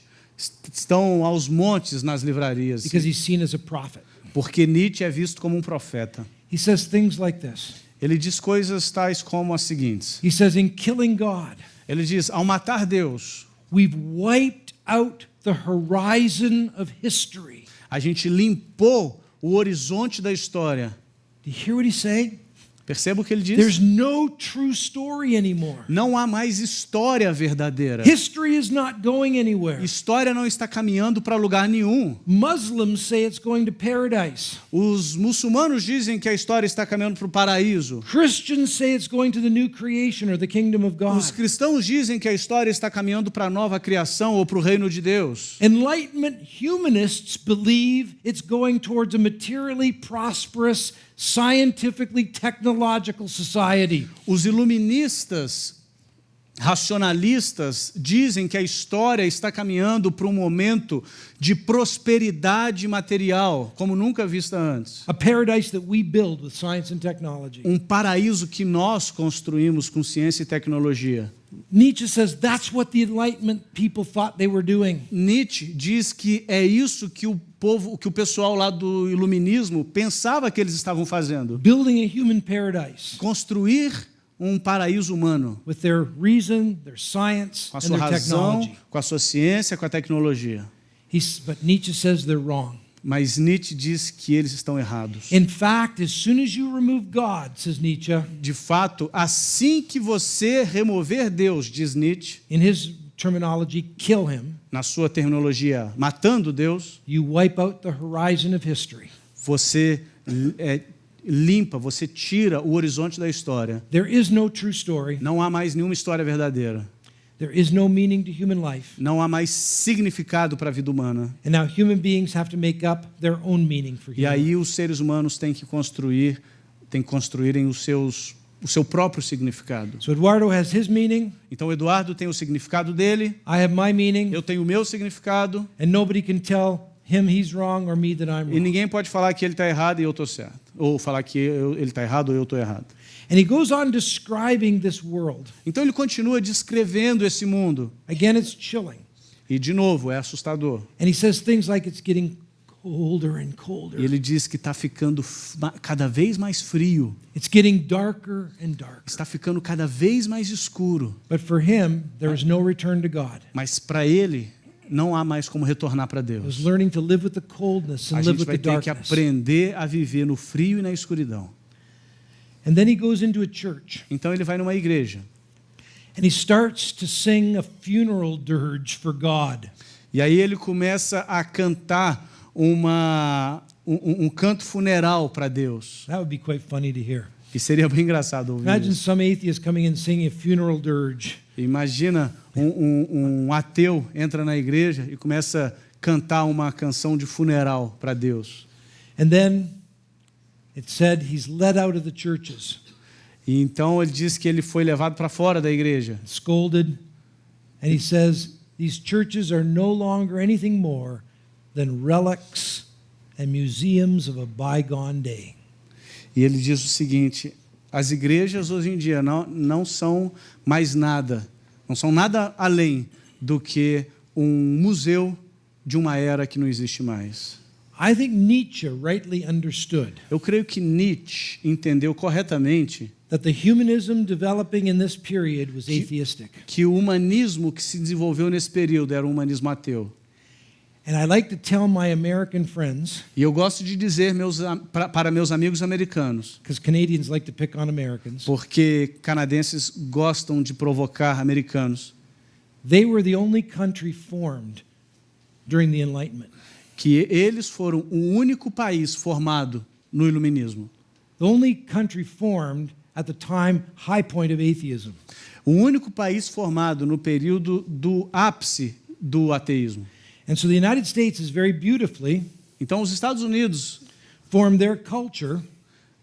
[SPEAKER 2] estão aos montes nas livrarias,
[SPEAKER 1] because he's seen as a prophet.
[SPEAKER 2] porque Nietzsche é visto como um profeta.
[SPEAKER 1] He says things like this.
[SPEAKER 2] Ele diz coisas tais como as seguintes.
[SPEAKER 1] He says, in killing God,
[SPEAKER 2] Ele diz, ao matar Deus,
[SPEAKER 1] we've wiped out the horizon of history.
[SPEAKER 2] a gente limpou o horizonte da história.
[SPEAKER 1] Do you hear what he's saying?
[SPEAKER 2] Perceba o que ele diz?
[SPEAKER 1] There's no true story anymore.
[SPEAKER 2] Não há mais história verdadeira.
[SPEAKER 1] History is not going anywhere.
[SPEAKER 2] História não está caminhando para lugar nenhum.
[SPEAKER 1] Muslims say it's going to paradise.
[SPEAKER 2] Os muçulmanos dizem que a história está caminhando para o paraíso.
[SPEAKER 1] Christians say it's going to the new creation or the kingdom of God.
[SPEAKER 2] Os cristãos dizem que a história está caminhando para a nova criação ou para o reino de Deus.
[SPEAKER 1] Enlightenment humanists believe it's going towards a materially prosperous, scientifically technological society.
[SPEAKER 2] Os iluministas racionalistas dizem que a história está caminhando para um momento de prosperidade material, como nunca vista antes.
[SPEAKER 1] A paradise that we build with science and technology.
[SPEAKER 2] Um paraíso que nós construímos com ciência e tecnologia.
[SPEAKER 1] Nietzsche says that's what the Enlightenment people thought they were doing.
[SPEAKER 2] Nietzsche diz que é isso que o pessoal lá do iluminismo pensava que eles estavam fazendo.
[SPEAKER 1] Building a human paradise
[SPEAKER 2] Construir um paraíso humano,
[SPEAKER 1] with their reason, their science,
[SPEAKER 2] com a
[SPEAKER 1] and
[SPEAKER 2] sua
[SPEAKER 1] their
[SPEAKER 2] razão,
[SPEAKER 1] technology.
[SPEAKER 2] com a sua ciência, com a tecnologia.
[SPEAKER 1] But Nietzsche says they're wrong.
[SPEAKER 2] Mas Nietzsche diz que eles estão errados.
[SPEAKER 1] In fact, as soon as you remove God, says Nietzsche,
[SPEAKER 2] De fato, assim que você remover Deus, diz Nietzsche,
[SPEAKER 1] in his terminology, kill him,
[SPEAKER 2] na sua terminologia, matando Deus,
[SPEAKER 1] you wipe out the horizon of history.
[SPEAKER 2] você limpa, você tira o horizonte da história.
[SPEAKER 1] There is no true story.
[SPEAKER 2] Não há mais nenhuma história verdadeira.
[SPEAKER 1] There is no meaning to human life.
[SPEAKER 2] Não há mais significado para a vida humana.
[SPEAKER 1] And now human beings have to make up their own meaning for
[SPEAKER 2] E
[SPEAKER 1] human life.
[SPEAKER 2] aí os seres humanos têm que construírem o seu próprio significado.
[SPEAKER 1] So Eduardo has his meaning,
[SPEAKER 2] Então o Eduardo tem o significado dele,
[SPEAKER 1] I have my meaning,
[SPEAKER 2] eu tenho o meu significado,
[SPEAKER 1] and nobody can tell him he's wrong or me that I'm
[SPEAKER 2] e
[SPEAKER 1] wrong.
[SPEAKER 2] ninguém pode falar que ele está errado e eu estou certo. Ou falar que ele está errado ou eu estou errado.
[SPEAKER 1] And he goes on describing this world.
[SPEAKER 2] Então ele continua descrevendo esse mundo.
[SPEAKER 1] Again, it's chilling.
[SPEAKER 2] E de novo, é assustador.
[SPEAKER 1] And he says things like it's getting colder and colder.
[SPEAKER 2] E ele diz que está ficando cada vez mais frio.
[SPEAKER 1] It's getting darker and darker.
[SPEAKER 2] Está ficando cada vez mais escuro.
[SPEAKER 1] But for him, there is no return to God.
[SPEAKER 2] Mas para ele, não há mais como retornar para
[SPEAKER 1] It was
[SPEAKER 2] Deus.
[SPEAKER 1] learning to live with the coldness
[SPEAKER 2] A
[SPEAKER 1] and live
[SPEAKER 2] gente
[SPEAKER 1] with
[SPEAKER 2] vai
[SPEAKER 1] the
[SPEAKER 2] ter que
[SPEAKER 1] darkness.
[SPEAKER 2] aprender a viver no frio e na escuridão.
[SPEAKER 1] And then he goes into a church
[SPEAKER 2] Então ele vai numa igreja.
[SPEAKER 1] and he starts to sing a funeral dirge for God.
[SPEAKER 2] E aí ele começa a cantar um canto funeral para Deus.
[SPEAKER 1] That would be quite funny to hear.
[SPEAKER 2] Que seria bem engraçado ouvir
[SPEAKER 1] Imagine
[SPEAKER 2] isso.
[SPEAKER 1] some atheist coming and singing a funeral dirge.
[SPEAKER 2] Imagina um ateu entra na igreja e começa a cantar uma canção de funeral para Deus.
[SPEAKER 1] And then it said he's led out of the churches,
[SPEAKER 2] E então ele diz que ele foi levado para fora da igreja.
[SPEAKER 1] scolded, and he says these churches are no longer anything more than relics and museums of a bygone day.
[SPEAKER 2] E ele diz o seguinte: as igrejas hoje em dia não são mais nada, não são nada além do que um museu de uma era que não existe mais.
[SPEAKER 1] I think Nietzsche rightly understood
[SPEAKER 2] Eu creio que Nietzsche entendeu corretamente
[SPEAKER 1] that the humanism developing in this period was atheistic.
[SPEAKER 2] que o humanismo que se desenvolveu nesse período era um humanismo ateu.
[SPEAKER 1] And I like to tell my American friends,
[SPEAKER 2] E eu gosto de dizer para meus amigos americanos,
[SPEAKER 1] because Canadians like to pick on Americans,
[SPEAKER 2] porque canadenses gostam de provocar americanos,
[SPEAKER 1] they were the only country formed during the Enlightenment.
[SPEAKER 2] que eles foram o único país formado no iluminismo.
[SPEAKER 1] The only country formed at the time high point of atheism.
[SPEAKER 2] O único país formado no período do ápice do ateísmo.
[SPEAKER 1] And so the United States is very beautifully
[SPEAKER 2] Então, os Estados Unidos
[SPEAKER 1] formed their culture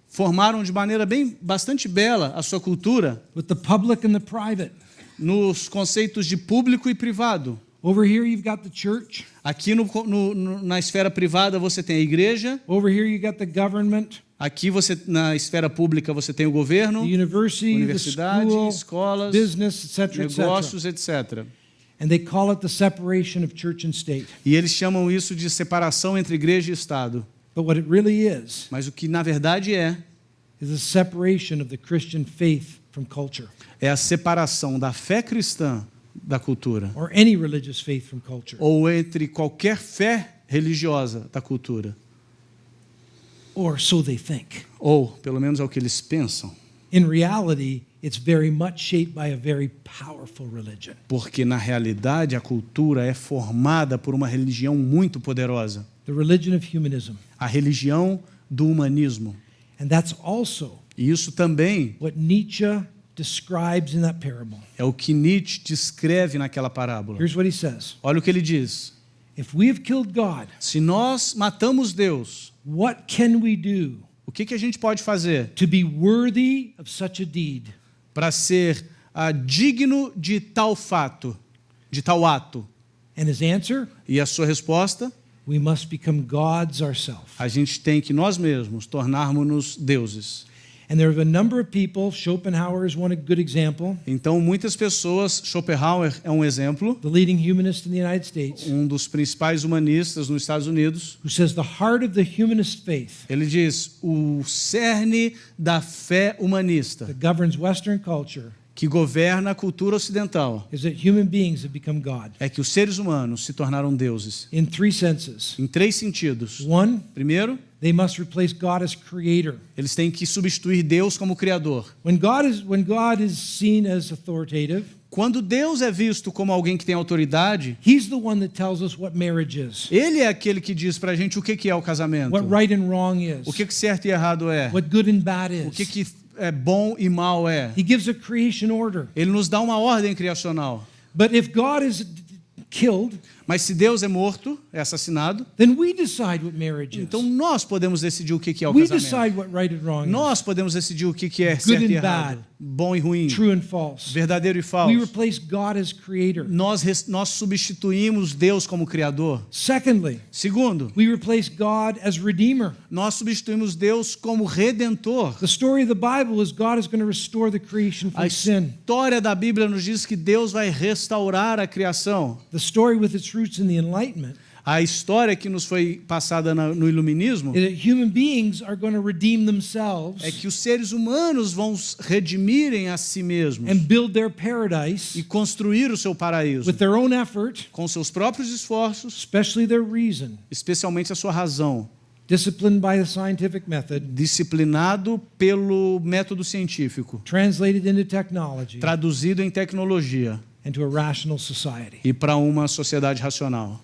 [SPEAKER 2] formaram de maneira bastante bela a sua cultura
[SPEAKER 1] with the public and the private.
[SPEAKER 2] nos conceitos de público e privado.
[SPEAKER 1] Over here you've got the church.
[SPEAKER 2] Aqui na esfera privada você tem a igreja,
[SPEAKER 1] Over here you got the government,
[SPEAKER 2] aqui na esfera pública você tem o governo,
[SPEAKER 1] the university, the
[SPEAKER 2] universidade,
[SPEAKER 1] school,
[SPEAKER 2] escolas,
[SPEAKER 1] business, etc., etc.
[SPEAKER 2] negócios, etc.
[SPEAKER 1] And they call it the separation of church and state.
[SPEAKER 2] E eles chamam isso de separação entre igreja e Estado.
[SPEAKER 1] But what it really is
[SPEAKER 2] Mas o que na verdade
[SPEAKER 1] the separation of the Christian faith from culture,
[SPEAKER 2] é a separação da fé cristã da cultura,
[SPEAKER 1] or any religious faith from culture.
[SPEAKER 2] ou entre qualquer fé religiosa da cultura,
[SPEAKER 1] Or so they think.
[SPEAKER 2] ou pelo menos é o que eles pensam,
[SPEAKER 1] In reality, it's very much shaped by a very powerful religion.
[SPEAKER 2] porque na realidade a cultura é formada por uma religião muito poderosa,
[SPEAKER 1] The religion of humanism.
[SPEAKER 2] a religião do humanismo.
[SPEAKER 1] And that's also
[SPEAKER 2] E isso também
[SPEAKER 1] what Nietzsche describes in that parable.
[SPEAKER 2] é o que Nietzsche descreve naquela parábola.
[SPEAKER 1] Here's what he says.
[SPEAKER 2] Olha o que ele diz:
[SPEAKER 1] If we have killed God,
[SPEAKER 2] se nós matamos Deus,
[SPEAKER 1] what can we do
[SPEAKER 2] o que a gente pode fazer
[SPEAKER 1] to be worthy of such a deed?
[SPEAKER 2] para ser digno de tal fato, de tal ato?
[SPEAKER 1] And his answer,
[SPEAKER 2] E a sua resposta:
[SPEAKER 1] we must become gods ourselves.
[SPEAKER 2] a gente tem que nós mesmos tornarmos-nos deuses.
[SPEAKER 1] And there are a number of people, Schopenhauer is one good example,
[SPEAKER 2] Então, muitas pessoas, Schopenhauer é um exemplo,
[SPEAKER 1] the leading humanist in the United States,
[SPEAKER 2] um dos principais humanistas nos Estados Unidos.
[SPEAKER 1] who says the heart of the humanist faith
[SPEAKER 2] Ele diz: o cerne da fé humanista
[SPEAKER 1] that governs Western culture
[SPEAKER 2] que governa a cultura ocidental
[SPEAKER 1] is that human beings have become God
[SPEAKER 2] é que os seres humanos se tornaram deuses.
[SPEAKER 1] in three senses.
[SPEAKER 2] Em três sentidos.
[SPEAKER 1] One,
[SPEAKER 2] Primeiro,
[SPEAKER 1] they must replace God as creator.
[SPEAKER 2] eles têm que substituir Deus como criador.
[SPEAKER 1] When God is seen as authoritative,
[SPEAKER 2] Quando Deus é visto como alguém que tem autoridade,
[SPEAKER 1] he's the one that tells us what marriage is,
[SPEAKER 2] ele é aquele que diz pra gente o que é o casamento,
[SPEAKER 1] what right and wrong is,
[SPEAKER 2] o que certo e errado é,
[SPEAKER 1] what good and bad
[SPEAKER 2] o
[SPEAKER 1] is.
[SPEAKER 2] que é bom e mal é.
[SPEAKER 1] He gives a creation order.
[SPEAKER 2] Ele nos dá uma ordem criacional.
[SPEAKER 1] But if God is killed,
[SPEAKER 2] Mas se Deus é morto, é assassinado,
[SPEAKER 1] then we decide what marriage is.
[SPEAKER 2] então nós podemos decidir o que é o
[SPEAKER 1] We
[SPEAKER 2] casamento.
[SPEAKER 1] decide what right and wrong
[SPEAKER 2] Nós podemos decidir o que é
[SPEAKER 1] Good
[SPEAKER 2] certo e
[SPEAKER 1] and
[SPEAKER 2] errado,
[SPEAKER 1] bad.
[SPEAKER 2] bom e ruim,
[SPEAKER 1] is, true and false.
[SPEAKER 2] verdadeiro e
[SPEAKER 1] We
[SPEAKER 2] falso.
[SPEAKER 1] replace God as creator.
[SPEAKER 2] Nós substituímos Deus como criador.
[SPEAKER 1] Secondly,
[SPEAKER 2] Segundo,
[SPEAKER 1] we replace God as redeemer.
[SPEAKER 2] nós substituímos Deus como redentor.
[SPEAKER 1] The story of the Bible is God is going to restore the creation
[SPEAKER 2] A
[SPEAKER 1] from sin.
[SPEAKER 2] história da Bíblia nos diz que Deus vai restaurar a criação.
[SPEAKER 1] The story with its roots in the Enlightenment
[SPEAKER 2] A história que nos foi passada no iluminismo
[SPEAKER 1] is that human beings are going to redeem themselves
[SPEAKER 2] é que os seres humanos vão redimirem a si mesmos
[SPEAKER 1] and build their paradise
[SPEAKER 2] e construir o seu paraíso
[SPEAKER 1] with their own effort,
[SPEAKER 2] com seus próprios esforços,
[SPEAKER 1] especially their reason,
[SPEAKER 2] especialmente a sua razão,
[SPEAKER 1] disciplined by the scientific method,
[SPEAKER 2] disciplinado pelo método científico,
[SPEAKER 1] translated into technology,
[SPEAKER 2] traduzido em tecnologia
[SPEAKER 1] and to a rational society.
[SPEAKER 2] e para uma sociedade racional.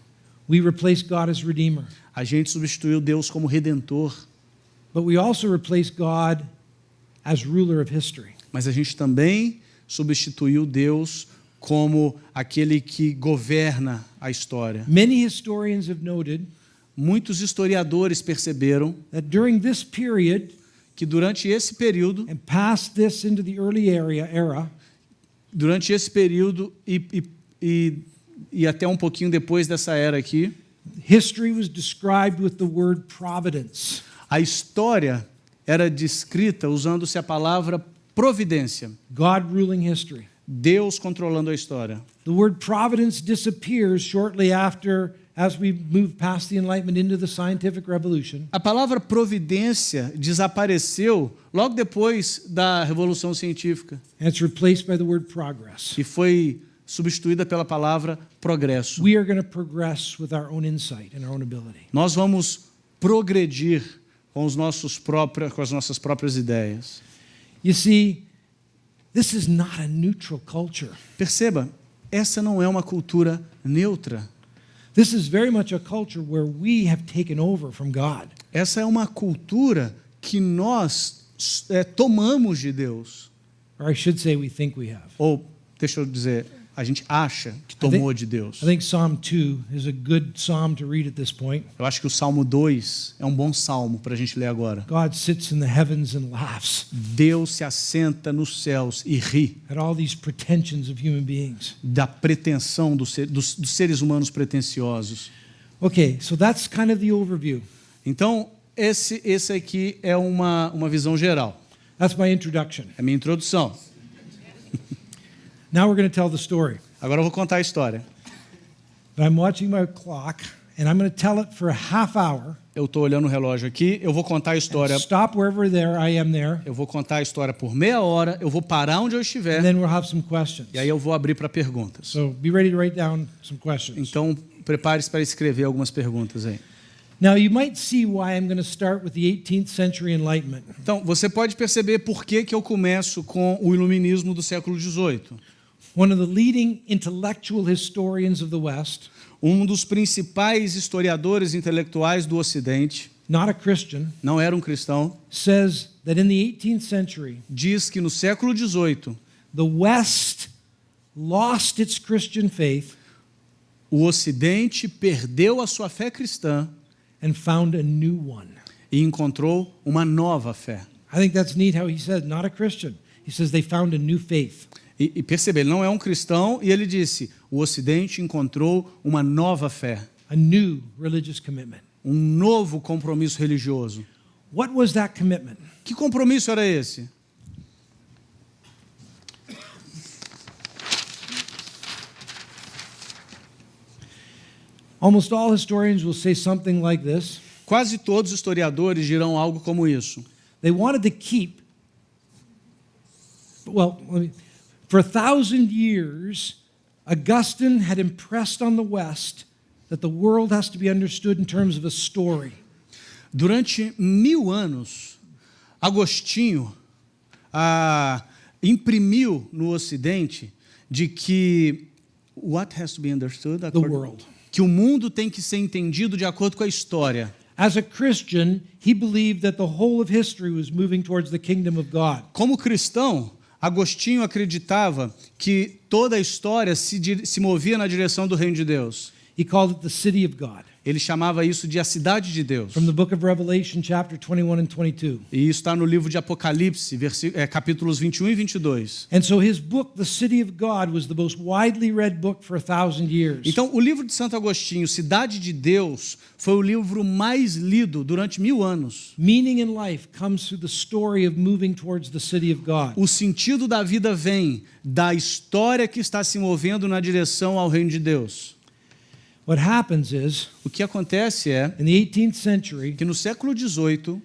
[SPEAKER 1] We replace God as redeemer,
[SPEAKER 2] A gente substituiu Deus como redentor,
[SPEAKER 1] but we also replace God as ruler of history.
[SPEAKER 2] mas a gente também substituiu Deus como aquele que governa a história.
[SPEAKER 1] Many historians have noted
[SPEAKER 2] Muitos historiadores perceberam
[SPEAKER 1] that during this period
[SPEAKER 2] que durante esse período,
[SPEAKER 1] and past this into the early era,
[SPEAKER 2] durante esse período e até um pouquinho depois dessa era aqui,
[SPEAKER 1] history was described with the word providence.
[SPEAKER 2] a história era descrita usando-se a palavra providência,
[SPEAKER 1] God ruling history.
[SPEAKER 2] Deus controlando a história.
[SPEAKER 1] The word providence disappears shortly after as we move past the Enlightenment into the scientific revolution,
[SPEAKER 2] A palavra providência desapareceu logo depois da Revolução Científica
[SPEAKER 1] and it's replaced by the word progress.
[SPEAKER 2] e foi substituída pela palavra progresso.
[SPEAKER 1] We are going to progress with our own insight and our own ability.
[SPEAKER 2] Nós vamos progredir com as nossas próprias ideias.
[SPEAKER 1] You see, this is not a neutral culture.
[SPEAKER 2] Perceba, essa não é uma cultura neutra.
[SPEAKER 1] This is very much a culture where we have taken over from God.
[SPEAKER 2] Essa é uma cultura que nós tomamos de Deus.
[SPEAKER 1] Or I should say we think we have.
[SPEAKER 2] Ou, deixa eu dizer, a gente acha que tomou de Deus.
[SPEAKER 1] I think Psalm 2 is a good psalm to read at this point.
[SPEAKER 2] Eu acho que o Salmo 2 é um bom salmo para a gente ler agora.
[SPEAKER 1] God sits in the heavens and laughs
[SPEAKER 2] Deus se assenta nos céus e ri
[SPEAKER 1] at all these pretensions of human beings.
[SPEAKER 2] da pretensão dos seres humanos pretensiosos.
[SPEAKER 1] Okay, so that's kind of the overview.
[SPEAKER 2] Então, esse aqui é uma visão geral.
[SPEAKER 1] That's my introduction.
[SPEAKER 2] É a minha introdução.
[SPEAKER 1] Now we're going to tell the story.
[SPEAKER 2] Agora eu vou contar a história.
[SPEAKER 1] But I'm watching my clock, and I'm going to tell it for a half hour.
[SPEAKER 2] Eu estou olhando o relógio aqui, eu vou contar a história.
[SPEAKER 1] Stop wherever I am there,
[SPEAKER 2] Eu vou contar a história por meia hora, eu vou parar onde eu estiver
[SPEAKER 1] and then we'll have some questions.
[SPEAKER 2] e aí eu vou abrir para perguntas.
[SPEAKER 1] So be ready to write down some questions.
[SPEAKER 2] Então, prepare-se para escrever algumas perguntas aí.
[SPEAKER 1] Now, you might see why I'm going to start with the 18th century Enlightenment.
[SPEAKER 2] Então, você pode perceber por que eu começo com o iluminismo do século XVIII.
[SPEAKER 1] One of the leading intellectual historians of the West,
[SPEAKER 2] Um dos principais historiadores intelectuais do Ocidente,
[SPEAKER 1] not a Christian,
[SPEAKER 2] não era um cristão,
[SPEAKER 1] says that in the 18th century,
[SPEAKER 2] diz que no século XVIII,
[SPEAKER 1] the West lost its Christian faith
[SPEAKER 2] o Ocidente perdeu a sua fé cristã
[SPEAKER 1] and found a new one.
[SPEAKER 2] e encontrou uma nova fé.
[SPEAKER 1] I think that's neat how he said, not a Christian. He says they found a new faith.
[SPEAKER 2] E percebe, ele não é um cristão e ele disse, o Ocidente encontrou uma nova fé,
[SPEAKER 1] A new religious commitment.
[SPEAKER 2] um novo compromisso religioso.
[SPEAKER 1] What was that commitment?
[SPEAKER 2] Que compromisso era esse?
[SPEAKER 1] Almost all historians will say something like this.
[SPEAKER 2] Quase todos os historiadores dirão algo como isso.
[SPEAKER 1] They wanted to keep, for 1,000 years, Augustine had impressed on the West that the world has to be understood in terms of a story.
[SPEAKER 2] Durante 1000 anos, Agostinho imprimiu no Ocidente de que what has to be understood?
[SPEAKER 1] The world.
[SPEAKER 2] Que o mundo tem que ser entendido de acordo com a história.
[SPEAKER 1] As a Christian, he believed that the whole of history was moving towards the kingdom of God.
[SPEAKER 2] Como cristão, Agostinho acreditava que toda a história se movia na direção do reino de Deus.
[SPEAKER 1] He called it the city of God.
[SPEAKER 2] Ele chamava isso de a cidade de Deus.
[SPEAKER 1] From the book of Revelation, chapter 21 and 22.
[SPEAKER 2] E isso está no livro de Apocalipse, capítulos 21 e 22.
[SPEAKER 1] And so his book, The City of God, was the most widely read book for 1,000 years.
[SPEAKER 2] Então, o livro de Santo Agostinho, Cidade de Deus, foi o livro mais lido durante 1000 anos.
[SPEAKER 1] Meaning in life comes through the story of moving towards the city of God.
[SPEAKER 2] O sentido da vida vem da história que está se movendo na direção ao reino de Deus.
[SPEAKER 1] What happens is,
[SPEAKER 2] O que acontece é
[SPEAKER 1] in the 18th century,
[SPEAKER 2] que no século XVIII,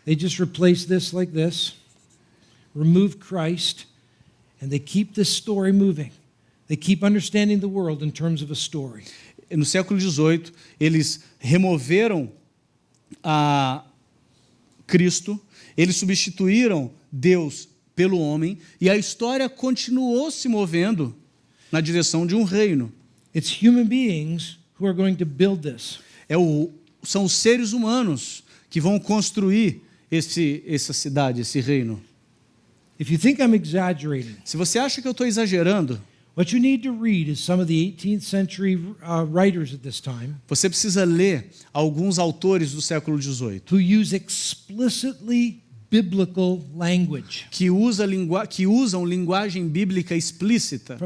[SPEAKER 1] they just replace this like this, remove Christ, and they keep this story moving. They keep understanding the world in terms of a story.
[SPEAKER 2] no século XVIII, eles removeram a Cristo, eles substituíram Deus pelo homem, e a história continuou se movendo na direção de um reino.
[SPEAKER 1] It's human beings who are going to build this.
[SPEAKER 2] São os seres humanos que vão construir essa cidade, esse reino.
[SPEAKER 1] If you think I'm exaggerating,
[SPEAKER 2] Se você acha que eu estou exagerando,
[SPEAKER 1] what you need to read is some of the 18th century writers at this time
[SPEAKER 2] você precisa ler alguns autores do século XVIII
[SPEAKER 1] who use explicitly biblical language,
[SPEAKER 2] que usam linguagem bíblica explícita,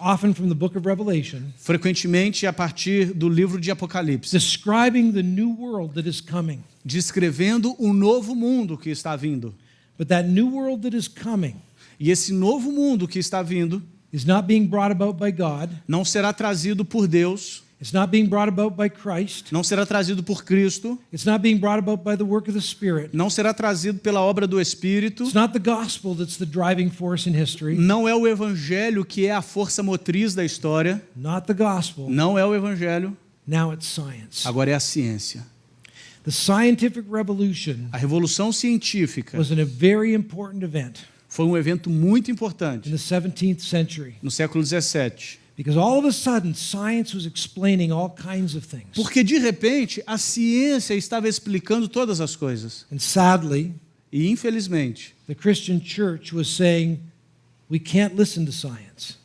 [SPEAKER 1] often from the book of Revelation,
[SPEAKER 2] frequentemente a partir do livro de Apocalipse,
[SPEAKER 1] describing the new world that is coming.
[SPEAKER 2] descrevendo o novo mundo que está vindo.
[SPEAKER 1] But that new world that is coming
[SPEAKER 2] E esse novo mundo que está vindo
[SPEAKER 1] is not being brought about by God.
[SPEAKER 2] não será trazido por Deus,
[SPEAKER 1] It's not being brought about by Christ.
[SPEAKER 2] não será trazido por Cristo,
[SPEAKER 1] It's not being brought about by the work of the Spirit.
[SPEAKER 2] não será trazido pela obra do Espírito,
[SPEAKER 1] It's not the gospel that's the driving force in history.
[SPEAKER 2] não é o Evangelho que é a força motriz da história,
[SPEAKER 1] Not the gospel.
[SPEAKER 2] não é o Evangelho,
[SPEAKER 1] Now it's science.
[SPEAKER 2] agora é a ciência.
[SPEAKER 1] The scientific revolution
[SPEAKER 2] A Revolução Científica
[SPEAKER 1] was a very important event
[SPEAKER 2] foi um evento muito
[SPEAKER 1] in
[SPEAKER 2] importante
[SPEAKER 1] the 17th century
[SPEAKER 2] no século XVII,
[SPEAKER 1] because all of a sudden science was explaining all kinds of things.
[SPEAKER 2] porque de repente a ciência estava explicando todas as coisas.
[SPEAKER 1] And sadly,
[SPEAKER 2] E infelizmente,
[SPEAKER 1] the Christian church was saying, we can't listen to science.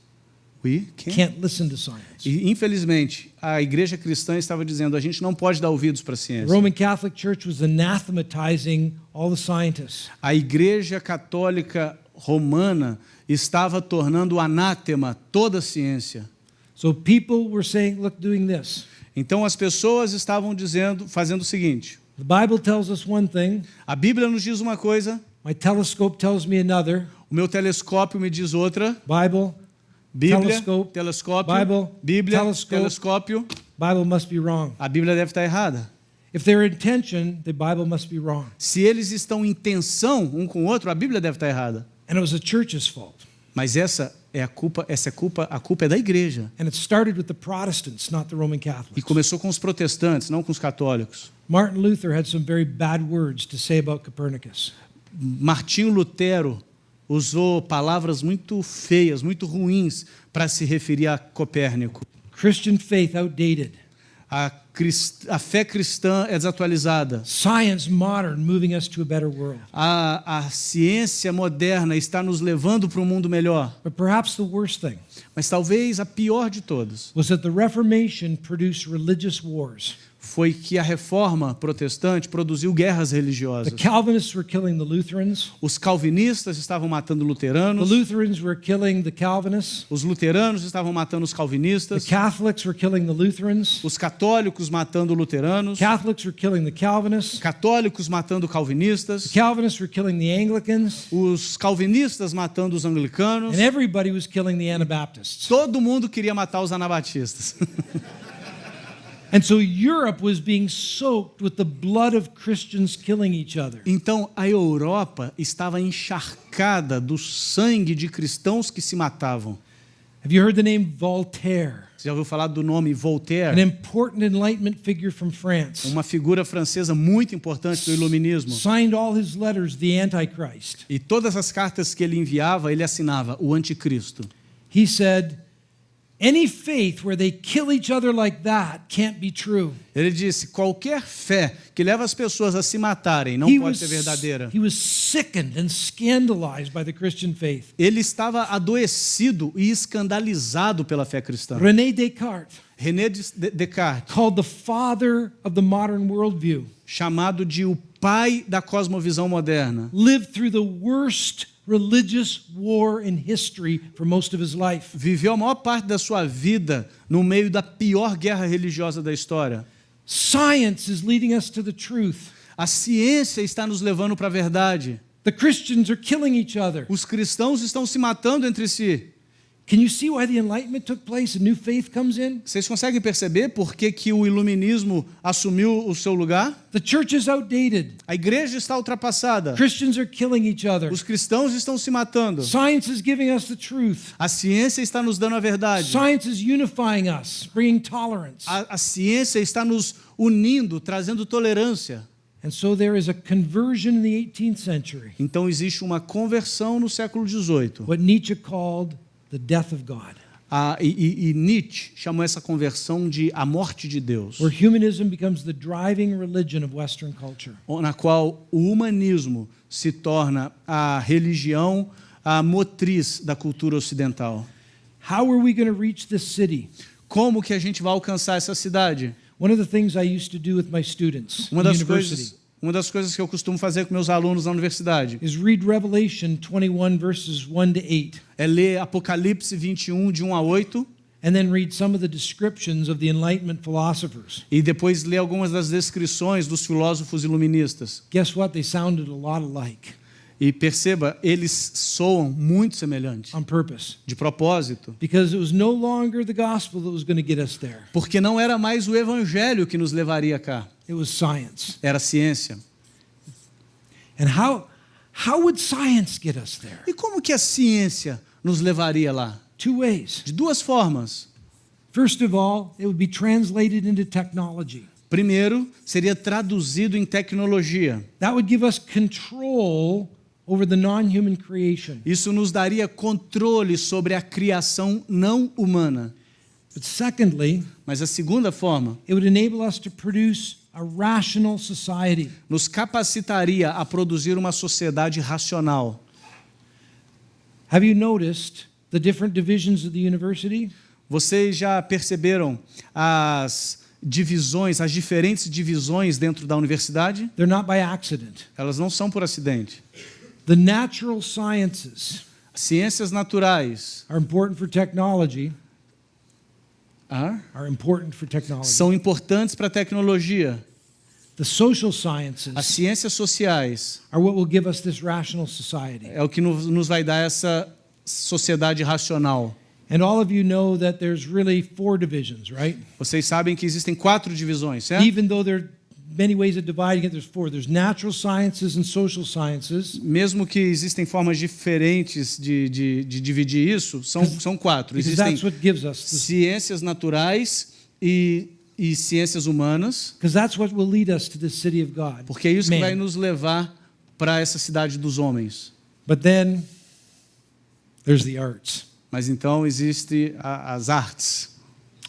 [SPEAKER 1] Can't listen to science.
[SPEAKER 2] E infelizmente a igreja cristã estava dizendo, a gente não pode dar ouvidos para a
[SPEAKER 1] The
[SPEAKER 2] ciência.
[SPEAKER 1] Roman Catholic Church was anathematizing all the scientists.
[SPEAKER 2] A igreja católica romana estava tornando anátema toda a ciência.
[SPEAKER 1] So people were saying, look, doing this.
[SPEAKER 2] Então as pessoas estavam dizendo, fazendo o seguinte:
[SPEAKER 1] The Bible tells us one thing,
[SPEAKER 2] a Bíblia nos diz uma coisa,
[SPEAKER 1] my telescope tells me another.
[SPEAKER 2] o meu telescópio me diz outra.
[SPEAKER 1] Bible,
[SPEAKER 2] Bíblia,
[SPEAKER 1] Telescope,
[SPEAKER 2] telescópio,
[SPEAKER 1] Bible,
[SPEAKER 2] Bíblia,
[SPEAKER 1] telescope.
[SPEAKER 2] telescópio.
[SPEAKER 1] Bible must be wrong.
[SPEAKER 2] A Bíblia deve estar errada.
[SPEAKER 1] If they're in tension, the Bible must be wrong.
[SPEAKER 2] Se eles estão em tensão um com o outro, a Bíblia deve estar errada.
[SPEAKER 1] And it was the church's fault.
[SPEAKER 2] Mas essa é a culpa é da igreja.
[SPEAKER 1] And it started with the Protestants, not the Roman
[SPEAKER 2] E
[SPEAKER 1] Catholics.
[SPEAKER 2] começou com os protestantes, não com os católicos.
[SPEAKER 1] Martin Luther had some very bad words to say about Copernicus.
[SPEAKER 2] Martinho Lutero usou palavras muito feias, muito ruins para se referir a Copérnico.
[SPEAKER 1] Christian faith outdated.
[SPEAKER 2] A fé cristã é desatualizada.
[SPEAKER 1] Science modern moving us to a better world.
[SPEAKER 2] A ciência moderna está nos levando para um mundo melhor.
[SPEAKER 1] But perhaps the worst thing
[SPEAKER 2] Mas talvez a pior de todas
[SPEAKER 1] was that the Reformation produced religious wars.
[SPEAKER 2] foi que a reforma protestante produziu guerras
[SPEAKER 1] The
[SPEAKER 2] religiosas.
[SPEAKER 1] Calvinists were killing the Lutherans.
[SPEAKER 2] Os calvinistas estavam matando
[SPEAKER 1] The
[SPEAKER 2] luteranos.
[SPEAKER 1] Lutherans were killing the Calvinists.
[SPEAKER 2] Os luteranos estavam matando os
[SPEAKER 1] The
[SPEAKER 2] calvinistas.
[SPEAKER 1] Catholics were killing the Lutherans.
[SPEAKER 2] Os católicos matando luteranos.
[SPEAKER 1] Catholics were killing the Calvinists.
[SPEAKER 2] Católicos matando
[SPEAKER 1] The
[SPEAKER 2] calvinistas.
[SPEAKER 1] Calvinists were killing the Anglicans.
[SPEAKER 2] Os calvinistas matando os anglicanos.
[SPEAKER 1] And everybody was killing the Anabaptists.
[SPEAKER 2] Todo mundo queria matar os anabatistas.
[SPEAKER 1] And so Europe was being soaked with the blood of Christians killing each other.
[SPEAKER 2] Então a Europa estava encharcada do sangue de cristãos que se matavam.
[SPEAKER 1] Have you heard the name Voltaire?
[SPEAKER 2] Você já ouviu falar do nome
[SPEAKER 1] An
[SPEAKER 2] Voltaire?
[SPEAKER 1] important Enlightenment figure from France.
[SPEAKER 2] Uma figura francesa muito importante do iluminismo.
[SPEAKER 1] Signed all his letters, the Antichrist.
[SPEAKER 2] E todas as cartas que ele enviava, ele assinava o anticristo.
[SPEAKER 1] He said, any faith where they kill each other like that can't be true.
[SPEAKER 2] Ele disse, qualquer fé que leva as pessoas a se matarem não pode ser verdadeira.
[SPEAKER 1] he was sickened and scandalized by the Christian faith.
[SPEAKER 2] Ele estava adoecido e escandalizado pela fé cristã.
[SPEAKER 1] René Descartes,
[SPEAKER 2] René Descartes,
[SPEAKER 1] called the father of the modern worldview,
[SPEAKER 2] chamado de o pai da cosmovisão moderna,
[SPEAKER 1] lived through the worst religious war in history for most of his life.
[SPEAKER 2] viveu a maior parte da sua vida no meio da pior guerra religiosa da história.
[SPEAKER 1] Science is leading us to the truth.
[SPEAKER 2] A ciência está nos levando para a verdade.
[SPEAKER 1] The Christians are killing each other.
[SPEAKER 2] Os cristãos estão se matando entre si.
[SPEAKER 1] Can you see why the Enlightenment took place and new faith comes in?
[SPEAKER 2] Vocês conseguem perceber por que o iluminismo assumiu o seu lugar?
[SPEAKER 1] The church is outdated.
[SPEAKER 2] A igreja está ultrapassada.
[SPEAKER 1] Christians are killing each other.
[SPEAKER 2] Os cristãos estão se matando.
[SPEAKER 1] Science is giving us the truth.
[SPEAKER 2] A ciência está nos dando a verdade.
[SPEAKER 1] Science is unifying us, bringing tolerance.
[SPEAKER 2] A ciência está nos unindo, trazendo tolerância.
[SPEAKER 1] And so there is a conversion in the 18th century,
[SPEAKER 2] Então existe uma conversão no século XVIII.
[SPEAKER 1] what Nietzsche called the death of God,
[SPEAKER 2] E Nietzsche chamou essa conversão de a morte de Deus,
[SPEAKER 1] where humanism becomes the driving religion of Western culture.
[SPEAKER 2] na qual o humanismo se torna a religião, a motriz da cultura ocidental.
[SPEAKER 1] How are we going to reach this city?
[SPEAKER 2] Como que a gente vai alcançar essa cidade?
[SPEAKER 1] One of the things I used to do with my students in university
[SPEAKER 2] Uma das coisas que eu costumo fazer com meus alunos na universidade
[SPEAKER 1] is read Revelation 21 verses 1 to 8
[SPEAKER 2] é ler Apocalipse 21, de 1 a 8,
[SPEAKER 1] and then read some of the descriptions of the Enlightenment philosophers.
[SPEAKER 2] e depois ler algumas das descrições dos filósofos iluministas.
[SPEAKER 1] Guess what? They sounded a lot alike.
[SPEAKER 2] E perceba, eles soam muito semelhantes,
[SPEAKER 1] on purpose.
[SPEAKER 2] de propósito.
[SPEAKER 1] Because it was no longer the gospel that was going to get us there.
[SPEAKER 2] Porque não era mais o evangelho que nos levaria cá,
[SPEAKER 1] It was science.
[SPEAKER 2] era a ciência.
[SPEAKER 1] And how would science get us there?
[SPEAKER 2] E como que a ciência nos levaria lá?
[SPEAKER 1] Two ways.
[SPEAKER 2] De duas formas.
[SPEAKER 1] First of all, it would be translated into technology.
[SPEAKER 2] Primeiro, seria traduzido em tecnologia.
[SPEAKER 1] That would give us control over the non-human creation.
[SPEAKER 2] Isso nos daria controle sobre a criação não humana.
[SPEAKER 1] But secondly,
[SPEAKER 2] Mas a segunda forma,
[SPEAKER 1] it would enable us to produce a rational society.
[SPEAKER 2] nos capacitaria a produzir uma sociedade racional.
[SPEAKER 1] Have you noticed the different divisions of the university?
[SPEAKER 2] Vocês já perceberam as divisões, as diferentes divisões dentro da universidade?
[SPEAKER 1] They're not by accident.
[SPEAKER 2] Elas não são por acidente.
[SPEAKER 1] The natural sciences
[SPEAKER 2] Ciências naturais
[SPEAKER 1] are important for technology. Are important for technology.
[SPEAKER 2] são importantes para a tecnologia.
[SPEAKER 1] The social
[SPEAKER 2] As
[SPEAKER 1] sciences
[SPEAKER 2] ciências sociais
[SPEAKER 1] are what will give us this rational society.
[SPEAKER 2] é o que nos vai dar essa sociedade racional.
[SPEAKER 1] And all of you know that there's really 4 divisions, right?
[SPEAKER 2] Vocês sabem que existem 4 divisões, certo?
[SPEAKER 1] Even though there are many ways of dividing it, there's 4. There's natural sciences and social sciences.
[SPEAKER 2] Mesmo que existem formas diferentes de dividir isso, são 4.
[SPEAKER 1] Because
[SPEAKER 2] Existem
[SPEAKER 1] that's what gives us this,
[SPEAKER 2] ciências naturais e ciências humanas,
[SPEAKER 1] because that's what will lead us to the city of God.
[SPEAKER 2] porque é isso que
[SPEAKER 1] Man.
[SPEAKER 2] vai nos levar para essa cidade dos homens.
[SPEAKER 1] But then there's the arts.
[SPEAKER 2] Mas então existe as artes.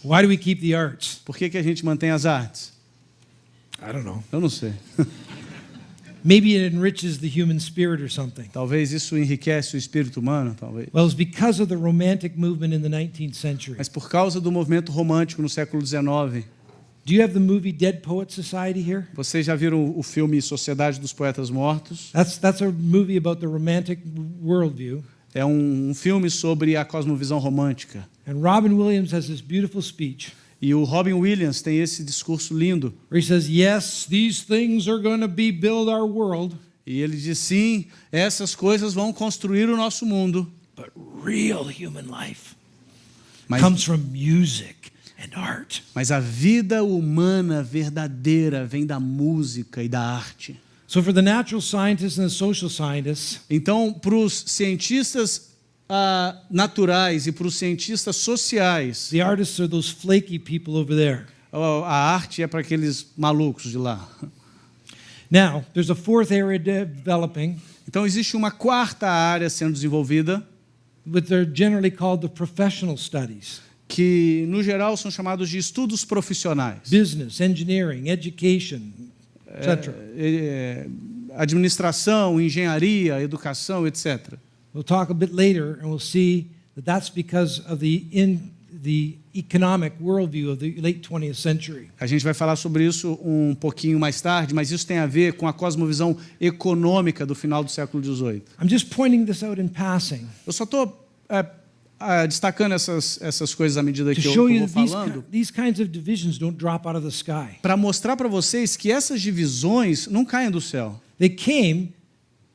[SPEAKER 1] Why do we keep the arts?
[SPEAKER 2] Por que a gente mantém as artes?
[SPEAKER 1] I don't know.
[SPEAKER 2] Eu não sei.
[SPEAKER 1] Maybe it enriches the human spirit or something.
[SPEAKER 2] Talvez isso enriquece o espírito humano, talvez.
[SPEAKER 1] Well, it's because of the romantic movement in the 19th century.
[SPEAKER 2] Mas por causa do movimento romântico no século XIX,
[SPEAKER 1] Do you have the movie Dead Poet Society here?
[SPEAKER 2] vocês já viram o filme Sociedade dos Poetas Mortos?
[SPEAKER 1] That's a movie about the romantic worldview.
[SPEAKER 2] É um filme sobre a cosmovisão romântica.
[SPEAKER 1] And Robin Williams has this beautiful speech
[SPEAKER 2] E o Robin Williams tem esse discurso lindo.
[SPEAKER 1] where he says, yes, these things are going to build our world,
[SPEAKER 2] E ele diz, sim, essas coisas vão construir o nosso mundo.
[SPEAKER 1] but real human life
[SPEAKER 2] Mas,
[SPEAKER 1] comes from music and art.
[SPEAKER 2] mas a vida humana verdadeira vem da música e da arte.
[SPEAKER 1] So for the natural scientists and the social scientists,
[SPEAKER 2] Então, para os cientistas naturais e para os cientistas sociais,
[SPEAKER 1] the artists are those flaky people over there.
[SPEAKER 2] a arte é para aqueles malucos de lá.
[SPEAKER 1] Now, there's a 4th area developing,
[SPEAKER 2] Então, existe uma quarta área sendo desenvolvida,
[SPEAKER 1] but they're generally called the professional studies.
[SPEAKER 2] que, no geral, são chamados de estudos profissionais.
[SPEAKER 1] Business, engineering, education, etc.
[SPEAKER 2] Administração, engenharia, educação, etc.
[SPEAKER 1] We'll talk a bit later, and we'll see that that's because of the economic worldview of the late 20th century.
[SPEAKER 2] A gente vai falar sobre isso um pouquinho mais tarde, mas isso tem a ver com a cosmovisão econômica do final do século XVIII.
[SPEAKER 1] I'm just pointing this out in passing
[SPEAKER 2] Eu só estou destacando essas coisas à medida
[SPEAKER 1] to
[SPEAKER 2] que eu
[SPEAKER 1] show you
[SPEAKER 2] vou
[SPEAKER 1] that
[SPEAKER 2] falando,
[SPEAKER 1] these kinds of divisions don't drop out of the sky.
[SPEAKER 2] para mostrar para vocês que essas divisões não caem do céu.
[SPEAKER 1] They came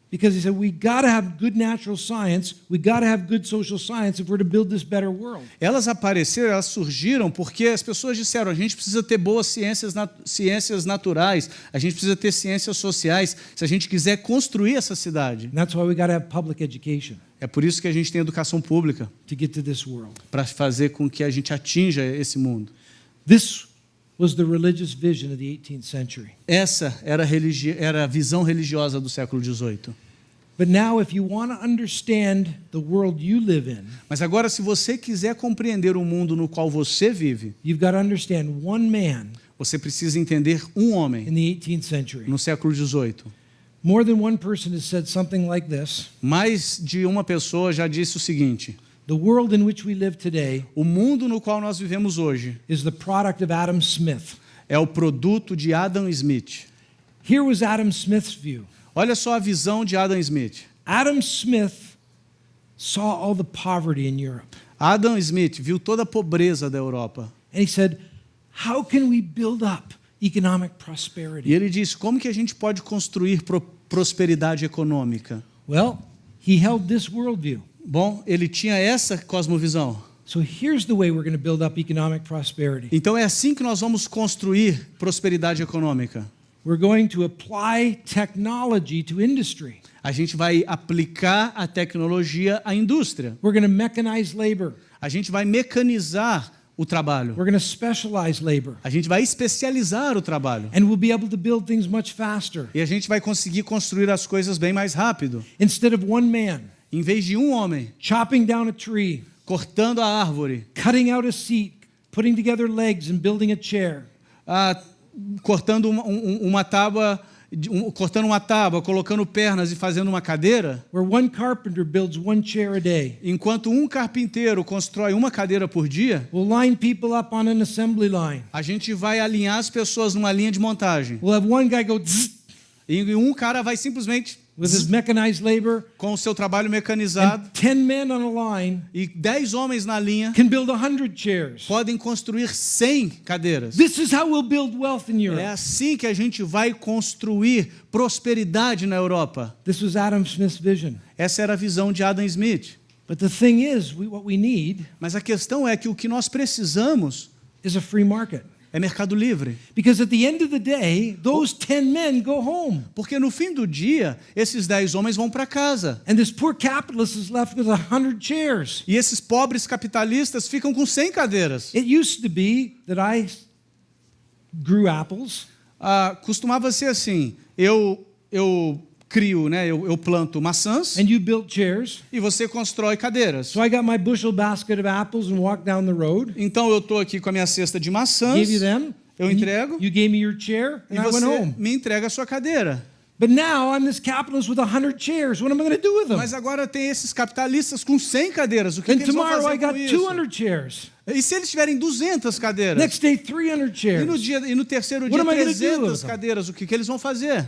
[SPEAKER 1] because they said we got to have good natural science, we got to have good social science if we're to build this better world.
[SPEAKER 2] Elas apareceram, elas surgiram porque as pessoas disseram, a gente precisa ter boas ciências naturais, a gente precisa ter ciências sociais, se a gente quiser construir essa cidade.
[SPEAKER 1] And that's why we got to have public education
[SPEAKER 2] É por isso que a gente tem educação pública,
[SPEAKER 1] to get to this world.
[SPEAKER 2] para fazer com que a gente atinja esse mundo.
[SPEAKER 1] This was the religious vision of the 18th century.
[SPEAKER 2] Essa era a visão religiosa do século XVIII.
[SPEAKER 1] But now, if you want to understand the world you live in,
[SPEAKER 2] Mas agora, se você quiser compreender o mundo no qual você vive,
[SPEAKER 1] you've got to understand one man
[SPEAKER 2] você precisa entender um homem
[SPEAKER 1] in the 18th century.
[SPEAKER 2] no século XVIII.
[SPEAKER 1] More than one person has said something like this.
[SPEAKER 2] Mais de uma pessoa já disse o seguinte:
[SPEAKER 1] The world in which we live today
[SPEAKER 2] o mundo no qual nós vivemos hoje
[SPEAKER 1] is the product of Adam Smith.
[SPEAKER 2] é o produto de Adam Smith.
[SPEAKER 1] Here was Adam Smith's view.
[SPEAKER 2] Olha só a visão de Adam Smith.
[SPEAKER 1] Adam Smith saw all the poverty in Europe.
[SPEAKER 2] Adam Smith viu toda a pobreza da Europa.
[SPEAKER 1] And he said, how can we build up economic
[SPEAKER 2] E
[SPEAKER 1] prosperity?
[SPEAKER 2] ele disse, como que a gente pode construir prosperidade econômica?
[SPEAKER 1] Well, he held this worldview.
[SPEAKER 2] Bom, ele tinha essa cosmovisão.
[SPEAKER 1] So here's the way we're going to build up economic prosperity.
[SPEAKER 2] Então é assim que nós vamos construir prosperidade econômica.
[SPEAKER 1] We're going to apply technology to industry.
[SPEAKER 2] A gente vai aplicar a tecnologia à indústria.
[SPEAKER 1] We're going to mechanize labor.
[SPEAKER 2] A gente vai mecanizar o trabalho.
[SPEAKER 1] We're going to specialize labor.
[SPEAKER 2] A gente vai especializar o trabalho.
[SPEAKER 1] And we'll be able to build things much faster.
[SPEAKER 2] E a gente vai conseguir construir as coisas bem mais rápido.
[SPEAKER 1] Instead of one man
[SPEAKER 2] Em vez de um homem
[SPEAKER 1] chopping down a tree,
[SPEAKER 2] cortando a árvore,
[SPEAKER 1] cutting out a seat, putting together legs and building a chair.
[SPEAKER 2] cortando uma tábua, colocando pernas e fazendo uma cadeira,
[SPEAKER 1] Where one carpenter builds one chair a day.
[SPEAKER 2] enquanto um carpinteiro constrói uma cadeira por dia,
[SPEAKER 1] We'll line people up on an assembly line.
[SPEAKER 2] a gente vai alinhar as pessoas numa linha de montagem.
[SPEAKER 1] We'll have one guy go zzz,
[SPEAKER 2] E um cara vai simplesmente,
[SPEAKER 1] with his mechanized labor,
[SPEAKER 2] com o seu trabalho mecanizado,
[SPEAKER 1] and 10 men on a line
[SPEAKER 2] e 10 homens na linha
[SPEAKER 1] can build 100 chairs.
[SPEAKER 2] podem construir 100 cadeiras.
[SPEAKER 1] This is how we'll build wealth in
[SPEAKER 2] É
[SPEAKER 1] Europe.
[SPEAKER 2] assim que a gente vai construir prosperidade na Europa.
[SPEAKER 1] This was Adam Smith's vision.
[SPEAKER 2] Essa era a visão de Adam Smith.
[SPEAKER 1] But the thing is, what we need
[SPEAKER 2] Mas a questão é que o que nós precisamos
[SPEAKER 1] is a free market.
[SPEAKER 2] é mercado livre.
[SPEAKER 1] Because at the end of the day, those 10 men go home.
[SPEAKER 2] Porque no fim do dia, esses 10 homens vão para casa.
[SPEAKER 1] And this poor capitalist is left with 100 chairs.
[SPEAKER 2] E esses pobres capitalistas ficam com 100 cadeiras.
[SPEAKER 1] It used to be that I grew apples,
[SPEAKER 2] Costumava ser assim, eu crio, né, eu planto maçãs
[SPEAKER 1] and you built chairs.
[SPEAKER 2] e você constrói cadeiras.
[SPEAKER 1] So I got my bushel basket of apples and walked down the road,
[SPEAKER 2] Então eu estou aqui com a minha cesta de maçãs,
[SPEAKER 1] gave you them.
[SPEAKER 2] eu
[SPEAKER 1] and
[SPEAKER 2] entrego,
[SPEAKER 1] You gave me your chair,
[SPEAKER 2] e
[SPEAKER 1] and I went
[SPEAKER 2] você
[SPEAKER 1] home.
[SPEAKER 2] me entrega a sua cadeira.
[SPEAKER 1] But now I'm this capitalist with 100 chairs. What am I going to do with them?
[SPEAKER 2] Mas agora tem esses capitalistas com 100 cadeiras. O que
[SPEAKER 1] And
[SPEAKER 2] eles vão
[SPEAKER 1] tomorrow I
[SPEAKER 2] fazer com
[SPEAKER 1] got
[SPEAKER 2] isso?
[SPEAKER 1] 200 chairs.
[SPEAKER 2] E se eles tiverem 200 cadeiras?
[SPEAKER 1] Next day, 300 chairs.
[SPEAKER 2] E no terceiro
[SPEAKER 1] What
[SPEAKER 2] dia,
[SPEAKER 1] am I gonna do
[SPEAKER 2] 300
[SPEAKER 1] with them?
[SPEAKER 2] cadeiras. O que eles vão fazer?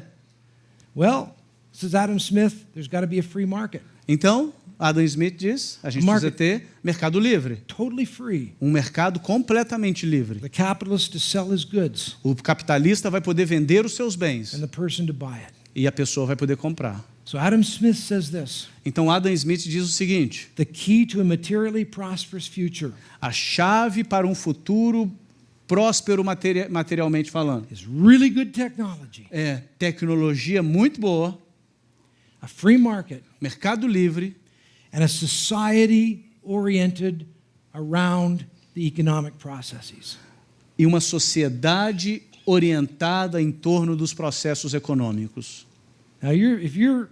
[SPEAKER 1] Well, says Adam Smith, there's got to be a free market.
[SPEAKER 2] Então, Adam Smith diz, a gente precisa ter mercado livre.
[SPEAKER 1] Totally free.
[SPEAKER 2] Um mercado completamente livre.
[SPEAKER 1] The capitalist to sell his goods
[SPEAKER 2] O capitalista vai poder vender os seus bens
[SPEAKER 1] and the person to buy it.
[SPEAKER 2] e a pessoa vai poder comprar.
[SPEAKER 1] So Adam Smith says this:
[SPEAKER 2] Então, Adam Smith diz o seguinte:
[SPEAKER 1] the key to a materially prosperous future
[SPEAKER 2] a chave para um futuro próspero materialmente falando
[SPEAKER 1] is really good technology,
[SPEAKER 2] é tecnologia muito boa,
[SPEAKER 1] a free market,
[SPEAKER 2] mercado livre
[SPEAKER 1] and a society oriented around the economic processes.
[SPEAKER 2] e uma sociedade orientada em torno dos processos econômicos.
[SPEAKER 1] Now, if you're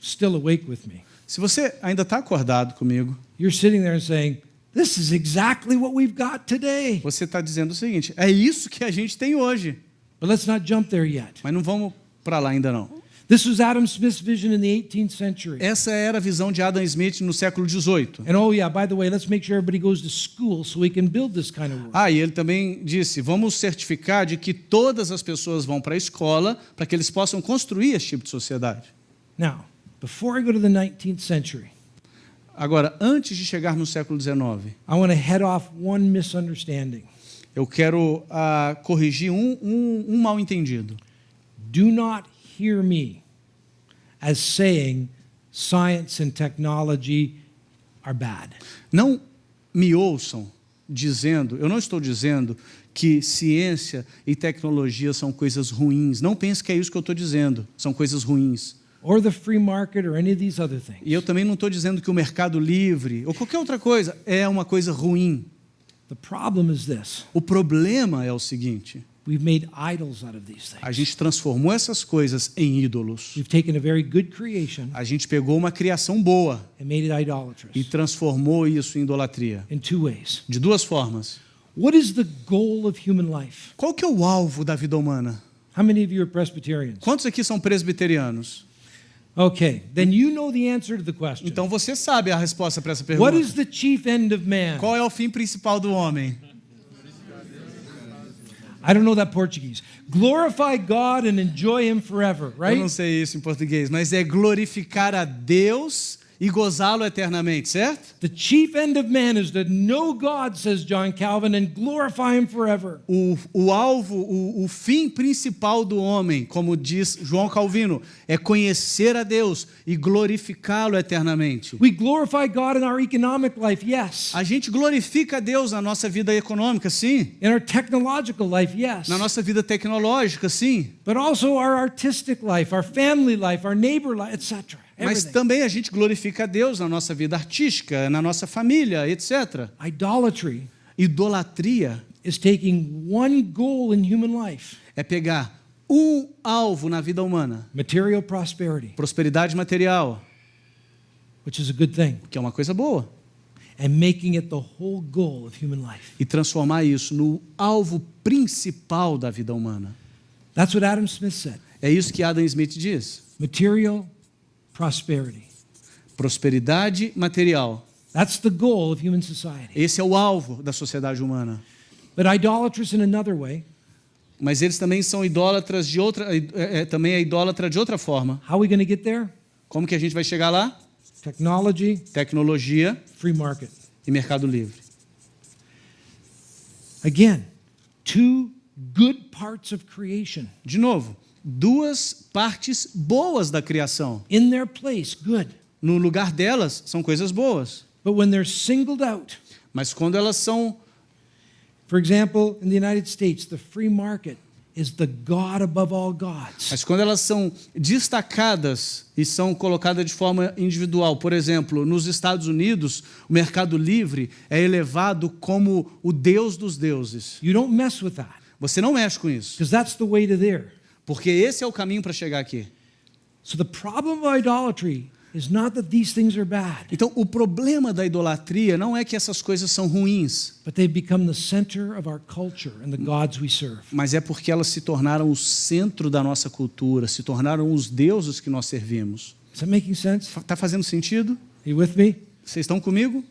[SPEAKER 1] still awake with me,
[SPEAKER 2] Se você ainda está acordado comigo,
[SPEAKER 1] you're sitting there and saying, this is exactly what we've got today.
[SPEAKER 2] você está dizendo o seguinte: é isso que a gente tem hoje.
[SPEAKER 1] But let's not jump there yet.
[SPEAKER 2] Mas não vamos para lá ainda não.
[SPEAKER 1] This was Adam Smith's vision in the 18th century.
[SPEAKER 2] Essa era a visão de Adam Smith no século XVIII.
[SPEAKER 1] And oh yeah, by the way, let's make sure everybody goes to school so we can build this kind of world.
[SPEAKER 2] E ele também disse: vamos certificar de que todas as pessoas vão para a escola para que eles possam construir esse tipo de sociedade.
[SPEAKER 1] Now, before I go to the 19th century,
[SPEAKER 2] Agora, antes de chegar no século XIX,
[SPEAKER 1] I want to head off one misunderstanding.
[SPEAKER 2] eu quero corrigir um mal-entendido.
[SPEAKER 1] Do not hear me as saying science and technology are bad.
[SPEAKER 2] Não me ouçam dizendo, eu não estou dizendo que ciência e tecnologia são coisas ruins. Não pense que é isso que eu estou dizendo, são coisas ruins.
[SPEAKER 1] Or the free market or any of these other things.
[SPEAKER 2] E eu também não estou dizendo que o mercado livre ou qualquer outra coisa é uma coisa ruim.
[SPEAKER 1] The problem is this:
[SPEAKER 2] O problema é o seguinte:
[SPEAKER 1] we've made idols out of these
[SPEAKER 2] a
[SPEAKER 1] things.
[SPEAKER 2] gente transformou essas coisas em ídolos.
[SPEAKER 1] We've taken a very good creation
[SPEAKER 2] A gente pegou uma criação boa
[SPEAKER 1] and made it
[SPEAKER 2] e
[SPEAKER 1] idolatrous
[SPEAKER 2] transformou isso em idolatria.
[SPEAKER 1] in two ways.
[SPEAKER 2] De duas formas.
[SPEAKER 1] What is the goal of human life?
[SPEAKER 2] Qual que é o alvo da vida humana?
[SPEAKER 1] How many of you are Presbyterians?
[SPEAKER 2] Quantos aqui são presbiterianos?
[SPEAKER 1] Okay, then you know the answer to the question.
[SPEAKER 2] Então você sabe a resposta para essa
[SPEAKER 1] What
[SPEAKER 2] pergunta.
[SPEAKER 1] is the chief end of man?
[SPEAKER 2] Qual é o fim principal do homem?
[SPEAKER 1] I don't know that Portuguese. Glorify God and enjoy Him forever,
[SPEAKER 2] Eu
[SPEAKER 1] right?
[SPEAKER 2] não sei isso em português, mas é glorificar a Deus e gozá-lo eternamente, certo?
[SPEAKER 1] The chief end of man is to know God, says John Calvin, and glorify him forever.
[SPEAKER 2] O alvo, o fim principal do homem, como diz João Calvino, é conhecer a Deus e glorificá-lo eternamente.
[SPEAKER 1] We glorify God in our economic life, yes.
[SPEAKER 2] A gente glorifica a Deus na nossa vida econômica, sim.
[SPEAKER 1] In our technological life, yes.
[SPEAKER 2] Na nossa vida tecnológica, sim.
[SPEAKER 1] But also our artistic life, our family life, our neighbor life, etc.
[SPEAKER 2] Mas
[SPEAKER 1] Everything.
[SPEAKER 2] também a gente glorifica a Deus na nossa vida artística, na nossa família, etc.
[SPEAKER 1] Idolatry
[SPEAKER 2] Idolatria
[SPEAKER 1] is taking one goal in human life,
[SPEAKER 2] é pegar um alvo na vida humana,
[SPEAKER 1] material prosperity,
[SPEAKER 2] prosperidade material,
[SPEAKER 1] which is a good thing,
[SPEAKER 2] que é uma coisa boa,
[SPEAKER 1] and making it the whole goal of human life.
[SPEAKER 2] e transformar isso no alvo principal da vida humana.
[SPEAKER 1] That's what Adam Smith said.
[SPEAKER 2] É isso que Adam Smith diz.
[SPEAKER 1] Material prosperity.
[SPEAKER 2] Prosperidade material.
[SPEAKER 1] That's the goal of human society.
[SPEAKER 2] Esse é o alvo da sociedade humana.
[SPEAKER 1] But idolatrous in another way.
[SPEAKER 2] Mas eles também são idólatras de outra, também é idólatra de outra forma.
[SPEAKER 1] How are we going to get there?
[SPEAKER 2] Como que a gente vai chegar lá?
[SPEAKER 1] Technology,
[SPEAKER 2] Tecnologia
[SPEAKER 1] free market.
[SPEAKER 2] e mercado livre.
[SPEAKER 1] Again, two good parts of creation.
[SPEAKER 2] De novo, duas partes boas da criação.
[SPEAKER 1] In their place, good.
[SPEAKER 2] No lugar delas, são coisas boas.
[SPEAKER 1] But when they're singled out,
[SPEAKER 2] Mas quando elas são,
[SPEAKER 1] for example, in the United States, the free market is the God above all gods.
[SPEAKER 2] mas quando elas são destacadas e são colocadas de forma individual, por exemplo, nos Estados Unidos, o mercado livre é elevado como o Deus dos deuses.
[SPEAKER 1] You don't mess with that,
[SPEAKER 2] Você não mexe com isso,
[SPEAKER 1] because that's the way to there.
[SPEAKER 2] porque esse é o caminho para chegar aqui.
[SPEAKER 1] So the problem of idolatry is not that these things are bad,
[SPEAKER 2] Então, o problema da idolatria não é que essas coisas são ruins,
[SPEAKER 1] but they've become the center of our culture and the gods we serve.
[SPEAKER 2] mas é porque elas se tornaram o centro da nossa cultura, se tornaram os deuses que nós servimos.
[SPEAKER 1] Is that making sense?
[SPEAKER 2] Está fazendo sentido?
[SPEAKER 1] Are you with me?
[SPEAKER 2] Vocês estão comigo?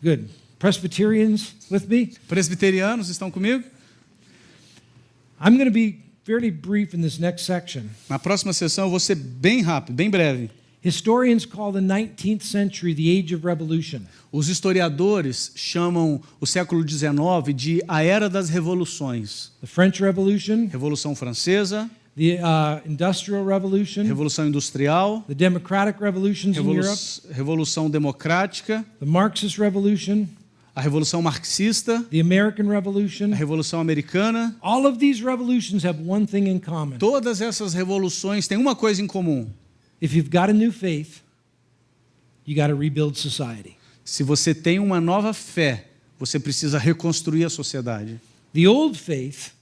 [SPEAKER 1] Good. Presbyterians with me?
[SPEAKER 2] Presbiterianos estão comigo?
[SPEAKER 1] I'm going to be fairly brief in this next section.
[SPEAKER 2] Na próxima sessão eu vou ser bem rápido, bem breve.
[SPEAKER 1] Historians call the 19th century the age of revolution.
[SPEAKER 2] Os historiadores chamam o século XIX de a Era das Revoluções.
[SPEAKER 1] The French Revolution,
[SPEAKER 2] Revolução Francesa,
[SPEAKER 1] the Industrial Revolution,
[SPEAKER 2] Revolução Industrial,
[SPEAKER 1] the Democratic Revolutions in Europe,
[SPEAKER 2] Revolução Democrática,
[SPEAKER 1] the Marxist Revolution,
[SPEAKER 2] a Revolução Marxista,
[SPEAKER 1] the American
[SPEAKER 2] a
[SPEAKER 1] Revolution.
[SPEAKER 2] Revolução Americana.
[SPEAKER 1] All of these revolutions have one thing in common.
[SPEAKER 2] Todas essas revoluções têm uma coisa em comum.
[SPEAKER 1] If you've got a new faith, you got to rebuild society.
[SPEAKER 2] Se você tem uma nova fé, você precisa reconstruir a sociedade.
[SPEAKER 1] The old faith,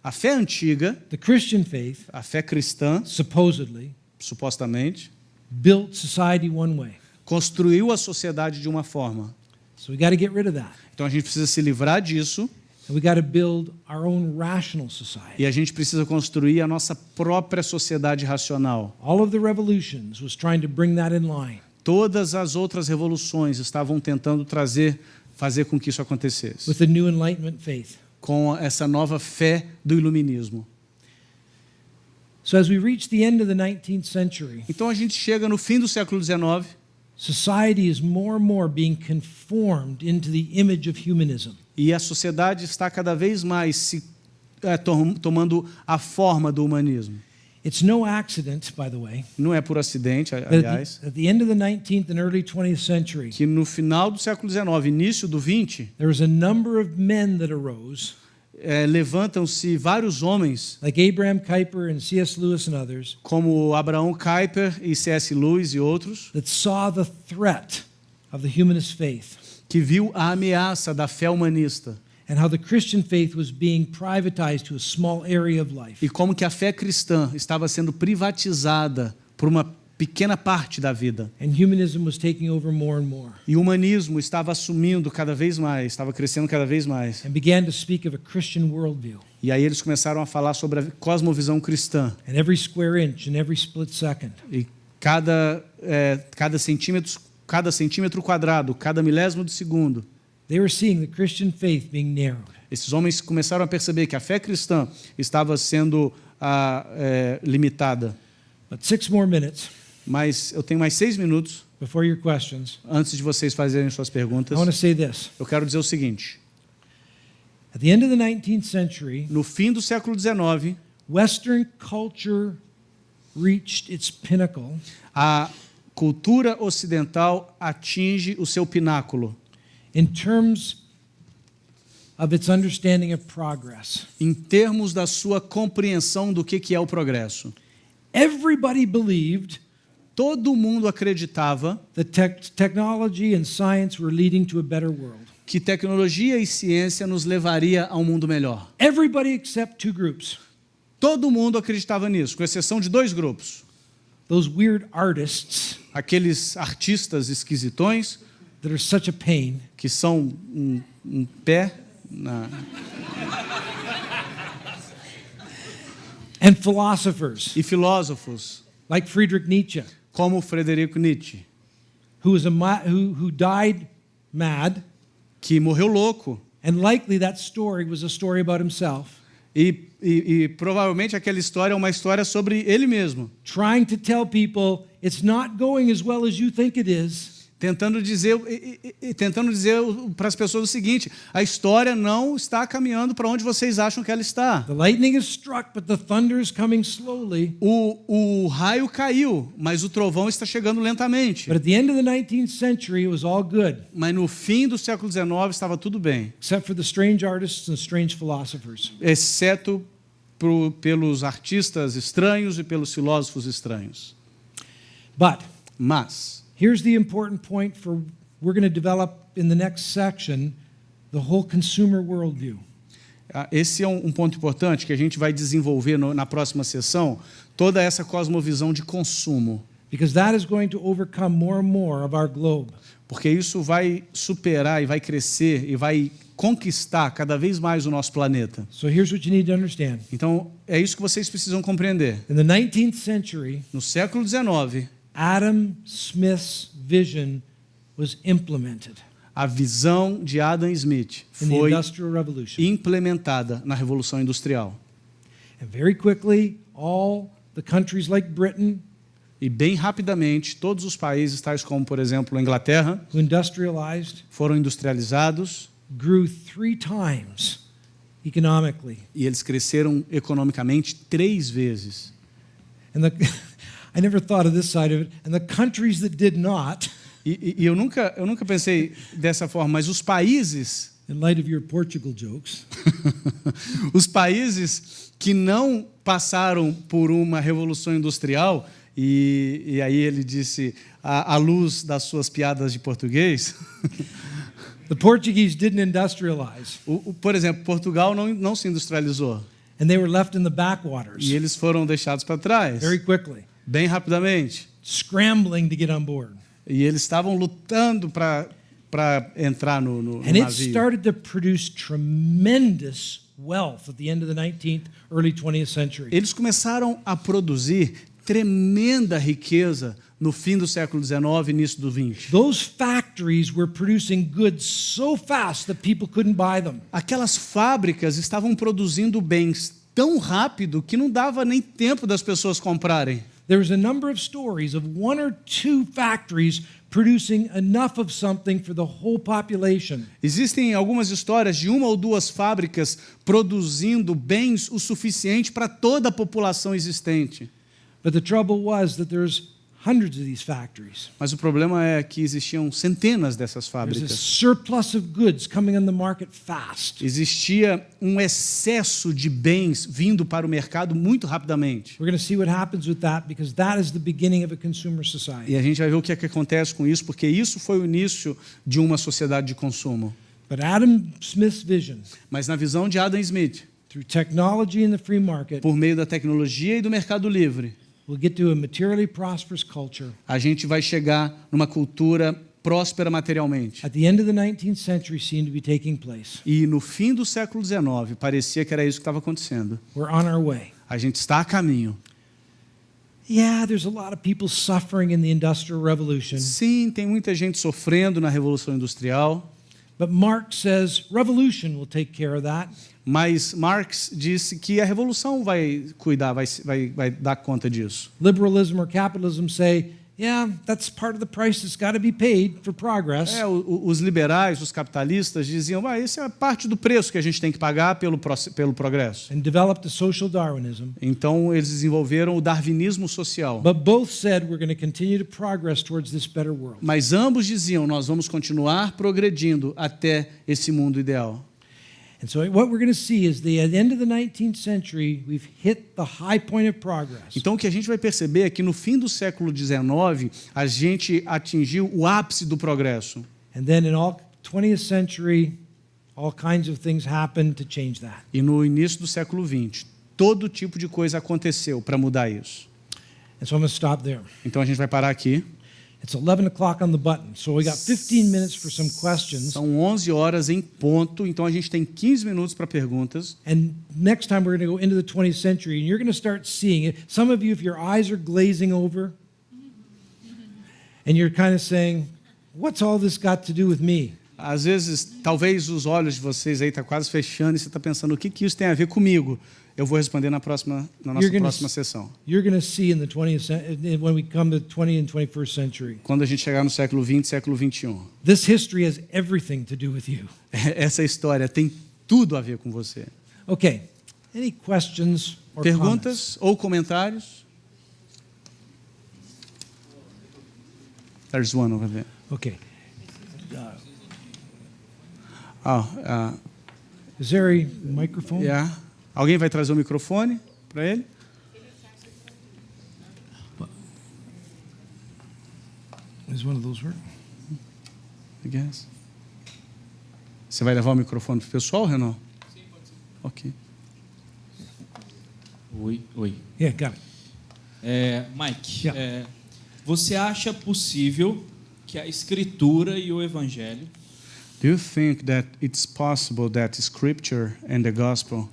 [SPEAKER 2] A fé antiga,
[SPEAKER 1] the Christian faith,
[SPEAKER 2] a fé cristã,
[SPEAKER 1] supposedly,
[SPEAKER 2] supostamente,
[SPEAKER 1] built society one way.
[SPEAKER 2] construiu a sociedade de uma forma.
[SPEAKER 1] So we got to get rid of that.
[SPEAKER 2] Então a gente precisa se livrar disso
[SPEAKER 1] And we got to build our own rational society.
[SPEAKER 2] e a gente precisa construir a nossa própria sociedade racional.
[SPEAKER 1] All of the revolutions was trying to bring that in line.
[SPEAKER 2] Todas as outras revoluções estavam tentando fazer com que isso acontecesse,
[SPEAKER 1] With the new Enlightenment faith.
[SPEAKER 2] com essa nova fé do iluminismo.
[SPEAKER 1] So as we reach the end of the 19th century,
[SPEAKER 2] Então a gente chega no fim do século XIX,
[SPEAKER 1] society is more and more being conformed into the image of humanism.
[SPEAKER 2] e a sociedade está cada vez mais tomando a forma do humanismo.
[SPEAKER 1] It's no accident, by the way,
[SPEAKER 2] Não é por acidente,
[SPEAKER 1] that
[SPEAKER 2] aliás,
[SPEAKER 1] at the end of the 19th and early 20th century,
[SPEAKER 2] que no final do século XIX, início do XX,
[SPEAKER 1] there was a number of men that arose,
[SPEAKER 2] levantam-se vários homens,
[SPEAKER 1] like Abraham Kuyper and C.S. Lewis and others,
[SPEAKER 2] como Abraham Kuyper e C.S. Lewis e outros,
[SPEAKER 1] that saw the threat of the humanist faith
[SPEAKER 2] que viu a ameaça da fé humanista
[SPEAKER 1] and how the Christian faith was being privatized to a small area of life.
[SPEAKER 2] e como que a fé cristã estava sendo privatizada por uma pequena parte da vida.
[SPEAKER 1] And humanism was taking over more and more,
[SPEAKER 2] E o humanismo estava assumindo cada vez mais, estava crescendo cada vez mais.
[SPEAKER 1] and began to speak of a Christian worldview.
[SPEAKER 2] E aí eles começaram a falar sobre a cosmovisão cristã.
[SPEAKER 1] And every square inch and every split second,
[SPEAKER 2] E cada centímetro quadrado, cada milésimo de segundo,
[SPEAKER 1] they were seeing the Christian faith being narrowed.
[SPEAKER 2] esses homens começaram a perceber que a fé cristã estava sendo limitada.
[SPEAKER 1] But 6 more minutes,
[SPEAKER 2] Mas eu tenho mais 6 minutos
[SPEAKER 1] before your questions,
[SPEAKER 2] Antes de vocês fazerem suas
[SPEAKER 1] I
[SPEAKER 2] perguntas,
[SPEAKER 1] want to say this.
[SPEAKER 2] eu quero dizer o seguinte.
[SPEAKER 1] At the end of the 19th century,
[SPEAKER 2] No fim do século XIX,
[SPEAKER 1] Western culture reached its pinnacle
[SPEAKER 2] a cultura ocidental atinge o seu pináculo
[SPEAKER 1] in terms of its understanding of progress.
[SPEAKER 2] em termos da sua compreensão do que é o progresso.
[SPEAKER 1] Everybody believed
[SPEAKER 2] Todo mundo acreditava
[SPEAKER 1] that technology and science were leading to a better world.
[SPEAKER 2] que tecnologia e ciência nos levaria a um mundo melhor.
[SPEAKER 1] Everybody except two groups.
[SPEAKER 2] Todo mundo acreditava nisso, com exceção de dois grupos.
[SPEAKER 1] Those weird artists
[SPEAKER 2] Aqueles artistas esquisitões
[SPEAKER 1] that are such a pain.
[SPEAKER 2] que são um pé na...
[SPEAKER 1] And philosophers
[SPEAKER 2] e filósofos
[SPEAKER 1] like Friedrich Nietzsche,
[SPEAKER 2] como Frederico Nietzsche,
[SPEAKER 1] who died mad,
[SPEAKER 2] que morreu louco
[SPEAKER 1] and likely that story was a story about himself,
[SPEAKER 2] e provavelmente aquela história é uma história sobre ele mesmo,
[SPEAKER 1] trying to tell people it's not going as well as you think it is.
[SPEAKER 2] tentando dizer para as pessoas o seguinte: a história não está caminhando para onde vocês acham que ela está.
[SPEAKER 1] The lightning has struck, but the thunder is coming slowly.
[SPEAKER 2] O raio caiu, mas o trovão está chegando lentamente.
[SPEAKER 1] But at the end of the 19th century, it was all good,
[SPEAKER 2] Mas no fim do século XIX estava tudo bem,
[SPEAKER 1] except for the strange artists and strange philosophers.
[SPEAKER 2] exceto pelos artistas estranhos e pelos filósofos estranhos.
[SPEAKER 1] But
[SPEAKER 2] Mas
[SPEAKER 1] here's the important point for we're going to develop in the next section, the whole consumer worldview.
[SPEAKER 2] esse é um ponto importante que a gente vai desenvolver na próxima sessão, toda essa cosmovisão de consumo,
[SPEAKER 1] Because that is going to overcome more and more of our globe.
[SPEAKER 2] porque isso vai superar e vai crescer e vai conquistar cada vez mais o nosso planeta.
[SPEAKER 1] So here's what you need to understand.
[SPEAKER 2] Então, é isso que vocês precisam compreender.
[SPEAKER 1] In the 19th century,
[SPEAKER 2] No século XIX,
[SPEAKER 1] Adam Smith's vision was implemented
[SPEAKER 2] a visão de Adam Smith
[SPEAKER 1] in the
[SPEAKER 2] foi
[SPEAKER 1] Industrial Revolution.
[SPEAKER 2] implementada na Revolução Industrial.
[SPEAKER 1] And very quickly, all the countries like Britain,
[SPEAKER 2] E bem rapidamente, todos os países, tais como, por exemplo, a Inglaterra,
[SPEAKER 1] who industrialized,
[SPEAKER 2] foram industrializados
[SPEAKER 1] grew 3 times economically.
[SPEAKER 2] e eles cresceram economicamente 3 vezes.
[SPEAKER 1] And I never thought of this side of it. And the countries that did not,
[SPEAKER 2] E eu nunca pensei dessa forma, mas os países,
[SPEAKER 1] in light of your Portugal jokes,
[SPEAKER 2] os países que não passaram por uma revolução industrial, e aí ele disse, à luz das suas piadas de português,
[SPEAKER 1] the Portuguese didn't industrialize,
[SPEAKER 2] por exemplo, Portugal não se industrializou,
[SPEAKER 1] and they were left in the backwaters
[SPEAKER 2] e eles foram deixados para trás,
[SPEAKER 1] very quickly,
[SPEAKER 2] bem rapidamente.
[SPEAKER 1] scrambling to get on board.
[SPEAKER 2] E eles estavam lutando para entrar no
[SPEAKER 1] And it
[SPEAKER 2] navio.
[SPEAKER 1] started to produce tremendous wealth at the end of the 19th, early 20th century.
[SPEAKER 2] Eles começaram a produzir tremenda riqueza no fim do século XIX e início do XX.
[SPEAKER 1] Those factories were producing goods so fast that people couldn't buy them.
[SPEAKER 2] Aquelas fábricas estavam produzindo bens tão rápido que não dava nem tempo das pessoas comprarem.
[SPEAKER 1] There was a number of stories of 1 or 2 factories producing enough of something for the whole population.
[SPEAKER 2] Existem algumas histórias de 1 ou 2 fábricas produzindo bens o suficiente para toda a população existente.
[SPEAKER 1] But the trouble was that there's hundreds of these factories.
[SPEAKER 2] Mas o problema é que existiam centenas dessas
[SPEAKER 1] There's a
[SPEAKER 2] fábricas.
[SPEAKER 1] surplus of goods coming on the market fast.
[SPEAKER 2] Existia um excesso de bens vindo para o mercado muito rapidamente.
[SPEAKER 1] We're going to see what happens with that because that is the beginning of a consumer society.
[SPEAKER 2] E a gente vai ver o que é que acontece com isso, porque isso foi o início de uma sociedade de consumo.
[SPEAKER 1] But Adam Smith's vision,
[SPEAKER 2] Mas na visão de Adam Smith,
[SPEAKER 1] through technology and the free market,
[SPEAKER 2] por meio da tecnologia e do mercado livre,
[SPEAKER 1] we'll get to a materially prosperous culture.
[SPEAKER 2] a gente vai chegar numa cultura próspera materialmente.
[SPEAKER 1] At the end of the 19th century seemed to be taking place.
[SPEAKER 2] E no fim do século XIX, parecia que era isso que estava acontecendo.
[SPEAKER 1] We're on our way.
[SPEAKER 2] A gente está a caminho.
[SPEAKER 1] Yeah, there's a lot of people suffering in the Industrial Revolution.
[SPEAKER 2] Sim, tem muita gente sofrendo na Revolução Industrial,
[SPEAKER 1] But Marx says revolution will take care of that.
[SPEAKER 2] mas Marx disse que a revolução vai cuidar, vai dar conta disso.
[SPEAKER 1] Liberalism or capitalism say Yeah, that's part of the price that's got to be paid for progress.
[SPEAKER 2] Os liberais, os capitalistas diziam, isso é parte do preço que a gente tem que pagar pelo progresso.
[SPEAKER 1] And developed the social Darwinism.
[SPEAKER 2] Então eles desenvolveram o darwinismo social.
[SPEAKER 1] But both said we're going to continue to progress towards this better world.
[SPEAKER 2] Mas ambos diziam, nós vamos continuar progredindo até esse mundo ideal.
[SPEAKER 1] And so what we're going to see is at the end of the 19th century, we've hit the high point of progress.
[SPEAKER 2] Então o que a gente vai perceber é que no fim do século XIX, a gente atingiu o ápice do progresso.
[SPEAKER 1] And then in all 20th century, all kinds of things happened to change that.
[SPEAKER 2] E no início do século XX, todo tipo de coisa aconteceu para mudar isso.
[SPEAKER 1] And so I'm going to stop there.
[SPEAKER 2] Então a gente vai parar aqui.
[SPEAKER 1] It's 11 o'clock on the button, so we got 15 minutes for some questions.
[SPEAKER 2] São 11 horas em ponto, então a gente tem 15 minutos para perguntas.
[SPEAKER 1] And next time we're going to go into the 20th century, and you're going to start seeing it. Some of you, if your eyes are glazing over, and you're kind of saying, what's all this got to do with me?
[SPEAKER 2] Às vezes, talvez os olhos de vocês aí estão quase fechando e você está pensando, o que isso tem a ver comigo? Eu vou responder na nossa próxima sessão.
[SPEAKER 1] You're going to see in the 20th, when we come to the 20th and 21st century.
[SPEAKER 2] Quando a gente chegar no século XX, século XXI.
[SPEAKER 1] This history has everything to do with you.
[SPEAKER 2] Essa história tem tudo a ver com você.
[SPEAKER 1] Okay. Any questions or
[SPEAKER 2] Perguntas ou comentários? There's one over there.
[SPEAKER 1] Okay. Is there a microphone?
[SPEAKER 2] Yeah. Alguém vai trazer o microfone para ele?
[SPEAKER 1] Is one of those work?
[SPEAKER 2] I guess. Você vai levar o microfone para o pessoal, Renan?
[SPEAKER 3] Sim, pode ser.
[SPEAKER 2] Ok.
[SPEAKER 3] Oi.
[SPEAKER 1] Yeah, got it.
[SPEAKER 3] Mike,
[SPEAKER 1] Yeah.
[SPEAKER 3] você acha possível que a Escritura e o Evangelho
[SPEAKER 2] Do you think that it's possible that Scripture and the Gospel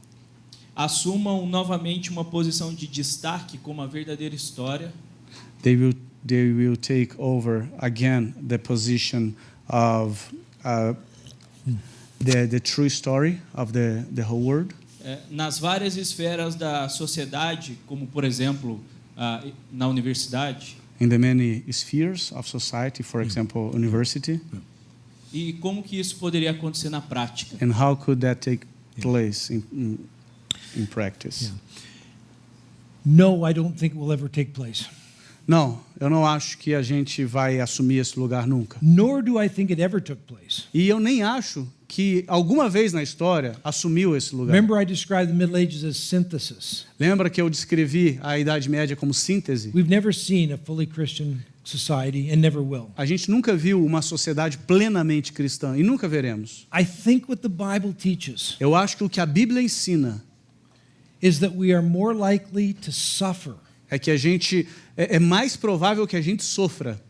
[SPEAKER 3] assumam novamente uma posição de destaque como a verdadeira história
[SPEAKER 2] they will take over again the position of the true story of the whole world
[SPEAKER 3] nas várias esferas da sociedade, como por exemplo na universidade?
[SPEAKER 2] in the many spheres of society, for example, university?
[SPEAKER 3] E como que isso poderia acontecer na prática?
[SPEAKER 2] And how could that take place in practice?
[SPEAKER 1] Yeah. No, I don't think it will ever take place.
[SPEAKER 2] Não, eu não acho que a gente vai assumir esse lugar nunca.
[SPEAKER 1] Nor do I think it ever took place.
[SPEAKER 2] E eu nem acho que alguma vez na história assumiu esse lugar.
[SPEAKER 1] Remember I described the Middle Ages as synthesis.
[SPEAKER 2] Lembra que eu descrevi a Idade Média como síntese?
[SPEAKER 1] We've never seen a fully Christian society and never will.
[SPEAKER 2] A gente nunca viu uma sociedade plenamente cristã e nunca veremos.
[SPEAKER 1] I think what the Bible teaches
[SPEAKER 2] Eu acho que o que a Bíblia ensina
[SPEAKER 1] is that we are more likely to suffer
[SPEAKER 2] é que a gente é mais provável que a gente sofra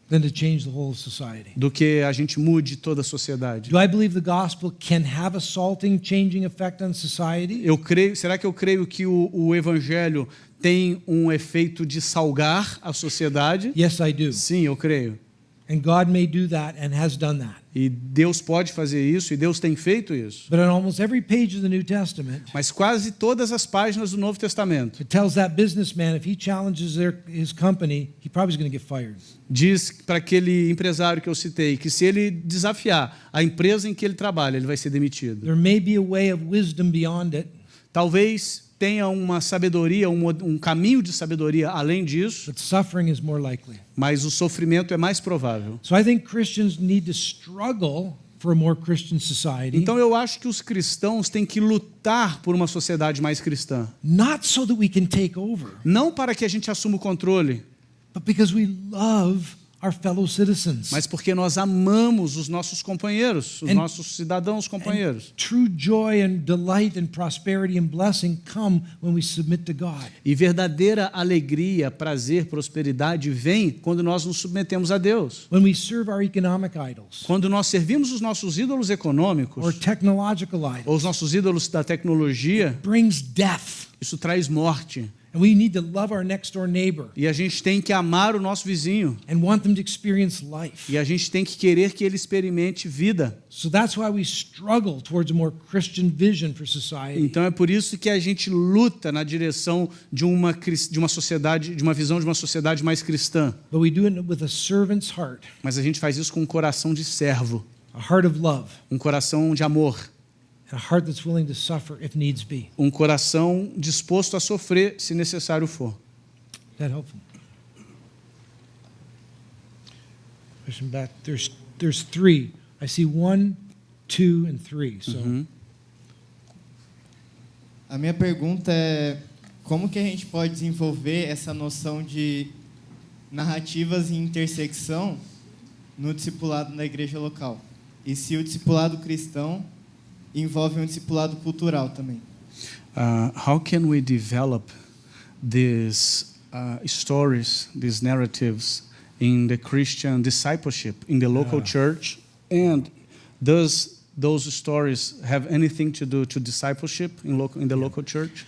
[SPEAKER 1] than to change the whole society.
[SPEAKER 2] do que a gente mude toda a sociedade.
[SPEAKER 1] Do I believe the gospel can have a salting, changing effect on society?
[SPEAKER 2] Será que eu creio que o evangelho tem um efeito de salgar a sociedade?
[SPEAKER 1] Yes, I do.
[SPEAKER 2] Sim, eu creio.
[SPEAKER 1] And God may do that and has done that.
[SPEAKER 2] E Deus pode fazer isso e Deus tem feito isso.
[SPEAKER 1] But on almost every page of the New Testament,
[SPEAKER 2] Mas quase todas as páginas do Novo Testamento
[SPEAKER 1] it tells that businessman if he challenges his company, he probably is going to get fired.
[SPEAKER 2] diz para aquele empresário que eu citei que se ele desafiar a empresa em que ele trabalha, ele vai ser demitido.
[SPEAKER 1] There may be a way of wisdom beyond it,
[SPEAKER 2] Talvez tenha uma sabedoria, um caminho de sabedoria além disso,
[SPEAKER 1] but suffering is more likely.
[SPEAKER 2] mas o sofrimento é mais provável.
[SPEAKER 1] So I think Christians need to struggle for a more Christian society,
[SPEAKER 2] Então eu acho que os cristãos têm que lutar por uma sociedade mais cristã.
[SPEAKER 1] not so that we can take over,
[SPEAKER 2] Não para que a gente assuma o controle,
[SPEAKER 1] but because we love our fellow citizens.
[SPEAKER 2] mas porque nós amamos os nossos companheiros, os
[SPEAKER 1] And-
[SPEAKER 2] nossos cidadãos companheiros.
[SPEAKER 1] True joy and delight and prosperity and blessing come when we submit to God.
[SPEAKER 2] E verdadeira alegria, prazer, prosperidade vem quando nós nos submetemos a Deus.
[SPEAKER 1] When we serve our economic idols
[SPEAKER 2] Quando nós servimos os nossos ídolos
[SPEAKER 1] or
[SPEAKER 2] econômicos,
[SPEAKER 1] technological idols,
[SPEAKER 2] ou os nossos ídolos da tecnologia,
[SPEAKER 1] brings death.
[SPEAKER 2] isso traz morte.
[SPEAKER 1] And we need to love our next door neighbor
[SPEAKER 2] E a gente tem que amar o nosso vizinho.
[SPEAKER 1] and want them to experience life.
[SPEAKER 2] E a gente tem que querer que ele experimente vida.
[SPEAKER 1] So that's why we struggle towards a more Christian vision for society.
[SPEAKER 2] Então é por isso que a gente luta na direção de uma sociedade, de uma visão de uma sociedade mais cristã.
[SPEAKER 1] But we do it with a servant's heart,
[SPEAKER 2] Mas a gente faz isso com um coração de servo,
[SPEAKER 1] a heart of love,
[SPEAKER 2] um coração de amor,
[SPEAKER 1] and a heart that's willing to suffer if needs be.
[SPEAKER 2] um coração disposto a sofrer se necessário for.
[SPEAKER 1] Is that helpful? Pushing back. There's three. I see 1, 2, and 3. So
[SPEAKER 4] A minha pergunta é como que a gente pode desenvolver essa noção de narrativas em intersecção no discipulado na igreja local? E se o discipulado cristão envolve um discipulado cultural também?
[SPEAKER 2] How can we develop these stories, these narratives in the Christian discipleship in the local church? And does those stories have anything to do to discipleship in the local church?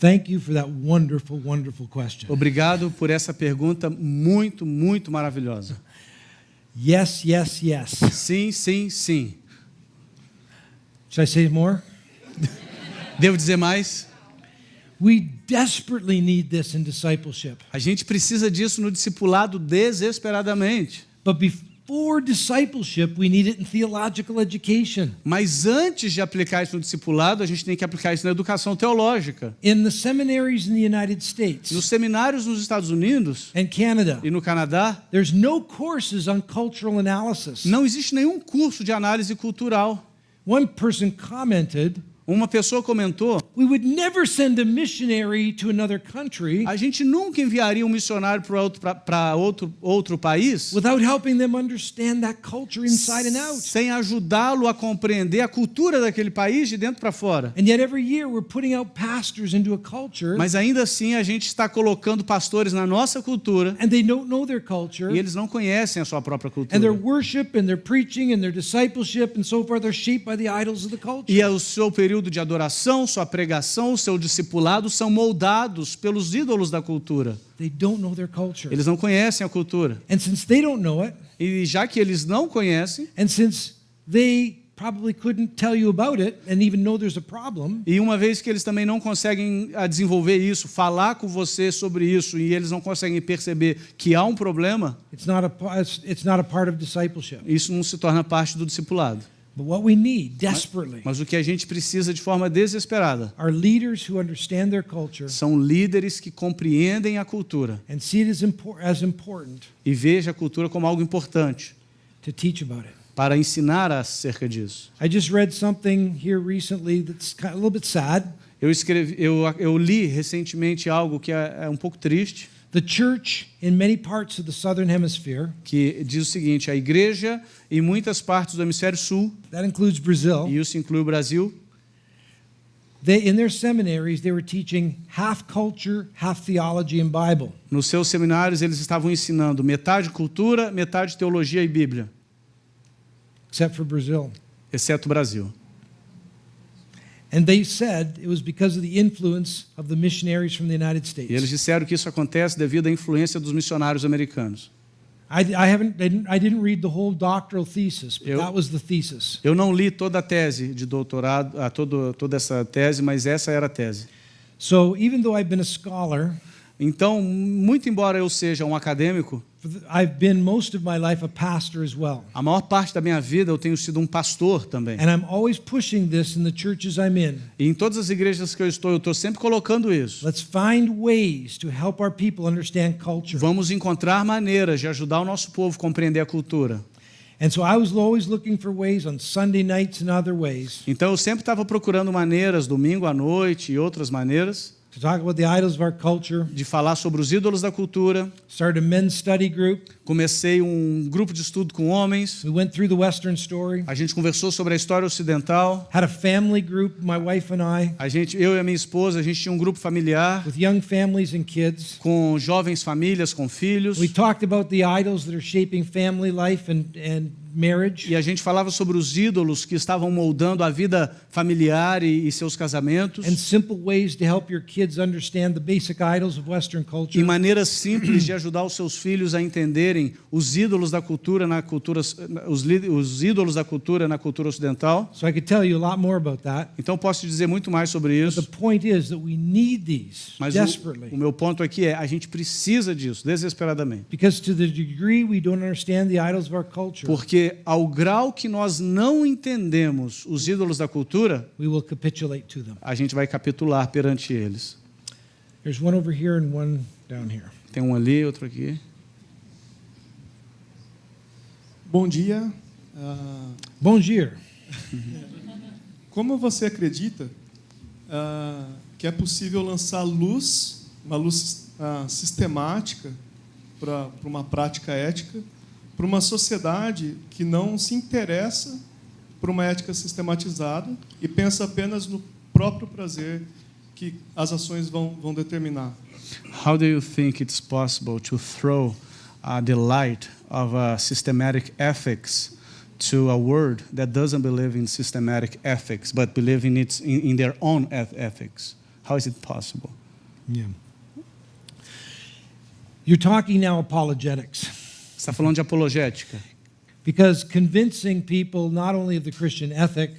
[SPEAKER 1] thank you for that wonderful, wonderful question.
[SPEAKER 2] Obrigado por essa pergunta muito, muito maravilhosa.
[SPEAKER 1] Yes, yes, yes.
[SPEAKER 2] Sim, sim, sim.
[SPEAKER 1] Should I say more?
[SPEAKER 2] Devo dizer mais?
[SPEAKER 1] We desperately need this in discipleship.
[SPEAKER 2] A gente precisa disso no discipulado desesperadamente.
[SPEAKER 1] But before discipleship, we need it in theological education.
[SPEAKER 2] Mas antes de aplicar isso no discipulado, a gente tem que aplicar isso na educação teológica.
[SPEAKER 1] In the seminaries in the United States
[SPEAKER 2] Nos seminários nos Estados Unidos
[SPEAKER 1] and Canada,
[SPEAKER 2] e no Canadá,
[SPEAKER 1] there's no courses on cultural analysis.
[SPEAKER 2] não existe nenhum curso de análise cultural.
[SPEAKER 1] One person commented,
[SPEAKER 2] Uma pessoa comentou:
[SPEAKER 1] we would never send a missionary to another country
[SPEAKER 2] a gente nunca enviaria um missionário para outro país
[SPEAKER 1] without helping them understand that culture inside and out.
[SPEAKER 2] sem ajudá-lo a compreender a cultura daquele país de dentro para fora.
[SPEAKER 1] And yet every year we're putting out pastors into a culture
[SPEAKER 2] Mas ainda assim a gente está colocando pastores na nossa cultura
[SPEAKER 1] and they don't know their culture.
[SPEAKER 2] e eles não conhecem a sua própria
[SPEAKER 1] And their
[SPEAKER 2] cultura.
[SPEAKER 1] worship and their preaching and their discipleship and so forth are shaped by the idols of the culture.
[SPEAKER 2] E o seu período de adoração, sua pregação, o seu discipulado são moldados pelos ídolos da cultura.
[SPEAKER 1] They don't know their culture.
[SPEAKER 2] Eles não conhecem a cultura.
[SPEAKER 1] And since they don't know it,
[SPEAKER 2] E já que eles não conhecem,
[SPEAKER 1] and since they probably couldn't tell you about it and even know there's a problem,
[SPEAKER 2] e uma vez que eles também não conseguem desenvolver isso, falar com você sobre isso, e eles não conseguem perceber que há um problema,
[SPEAKER 1] it's not a part of discipleship.
[SPEAKER 2] isso não se torna parte do discipulado.
[SPEAKER 1] But what we need desperately
[SPEAKER 2] Mas o que a gente precisa de forma desesperada
[SPEAKER 1] are leaders who understand their culture
[SPEAKER 2] são líderes que compreendem a cultura
[SPEAKER 1] and see it as important
[SPEAKER 2] e vejam a cultura como algo importante
[SPEAKER 1] to teach about it.
[SPEAKER 2] para ensinar acerca disso.
[SPEAKER 1] I just read something here recently that's a little bit sad.
[SPEAKER 2] Eu li recentemente algo que é um pouco triste,
[SPEAKER 1] The church in many parts of the southern hemisphere,
[SPEAKER 2] que diz o seguinte: a igreja em muitas partes do hemisfério sul,
[SPEAKER 1] that includes Brazil,
[SPEAKER 2] e isso inclui o Brasil,
[SPEAKER 1] in their seminaries they were teaching half culture, half theology and Bible.
[SPEAKER 2] nos seus seminários eles estavam ensinando metade cultura, metade teologia e Bíblia,
[SPEAKER 1] Except for Brazil.
[SPEAKER 2] exceto o Brasil.
[SPEAKER 1] And they said it was because of the influence of the missionaries from the United States.
[SPEAKER 2] E eles disseram que isso acontece devido à influência dos missionários americanos.
[SPEAKER 1] I didn't read the whole doctoral thesis, but that was the thesis.
[SPEAKER 2] Eu não li toda a tese de doutorado, toda essa tese, mas essa era a tese.
[SPEAKER 1] So even though I've been a scholar,
[SPEAKER 2] Então, muito embora eu seja um acadêmico,
[SPEAKER 1] I've been most of my life a pastor as well.
[SPEAKER 2] a maior parte da minha vida eu tenho sido um pastor também.
[SPEAKER 1] And I'm always pushing this in the churches I'm in.
[SPEAKER 2] E em todas as igrejas que eu estou sempre colocando isso.
[SPEAKER 1] Let's find ways to help our people understand culture.
[SPEAKER 2] Vamos encontrar maneiras de ajudar o nosso povo a compreender a cultura.
[SPEAKER 1] And so I was always looking for ways on Sunday nights and other ways
[SPEAKER 2] Então eu sempre estava procurando maneiras, domingo à noite e outras maneiras,
[SPEAKER 1] to talk about the idols of our culture.
[SPEAKER 2] de falar sobre os ídolos da cultura.
[SPEAKER 1] Started a men's study group.
[SPEAKER 2] Comecei um grupo de estudo com homens.
[SPEAKER 1] We went through the Western story.
[SPEAKER 2] A gente conversou sobre a história ocidental.
[SPEAKER 1] Had a family group, my wife and I,
[SPEAKER 2] Eu e a minha esposa, a gente tinha um grupo familiar
[SPEAKER 1] with young families and kids.
[SPEAKER 2] com jovens famílias, com filhos.
[SPEAKER 1] We talked about the idols that are shaping family life and marriage.
[SPEAKER 2] E a gente falava sobre os ídolos que estavam moldando a vida familiar e seus casamentos.
[SPEAKER 1] And simple ways to help your kids understand the basic idols of Western
[SPEAKER 2] E
[SPEAKER 1] culture.
[SPEAKER 2] maneiras simples de ajudar os seus filhos a entenderem os ídolos da cultura os ídolos da cultura na cultura ocidental.
[SPEAKER 1] So I could tell you a lot more about that.
[SPEAKER 2] Então posso dizer muito mais sobre
[SPEAKER 1] The
[SPEAKER 2] isso.
[SPEAKER 1] point is that we need these
[SPEAKER 2] Mas
[SPEAKER 1] desperately.
[SPEAKER 2] o meu ponto aqui é a gente precisa disso desesperadamente.
[SPEAKER 1] Because to the degree we don't understand the idols of our culture,
[SPEAKER 2] Porque ao grau que nós não entendemos os ídolos da cultura,
[SPEAKER 1] we will capitulate to them.
[SPEAKER 2] a gente vai capitular perante eles.
[SPEAKER 1] There's one over here and one down here.
[SPEAKER 2] Tem um ali, outro aqui.
[SPEAKER 5] Bom dia.
[SPEAKER 1] Bon dia.
[SPEAKER 5] Como você acredita que é possível lançar uma luz sistemática para uma prática ética, para uma sociedade que não se interessa por uma ética sistematizada e pensa apenas no próprio prazer que as ações vão determinar?
[SPEAKER 2] How do you think it's possible to throw the light of systematic ethics to a world that doesn't believe in systematic ethics, but believe in their own ethics? How is it possible?
[SPEAKER 1] Yeah. You're talking now apologetics.
[SPEAKER 2] Você está falando de apologética,
[SPEAKER 1] Because convincing people not only of the Christian ethic,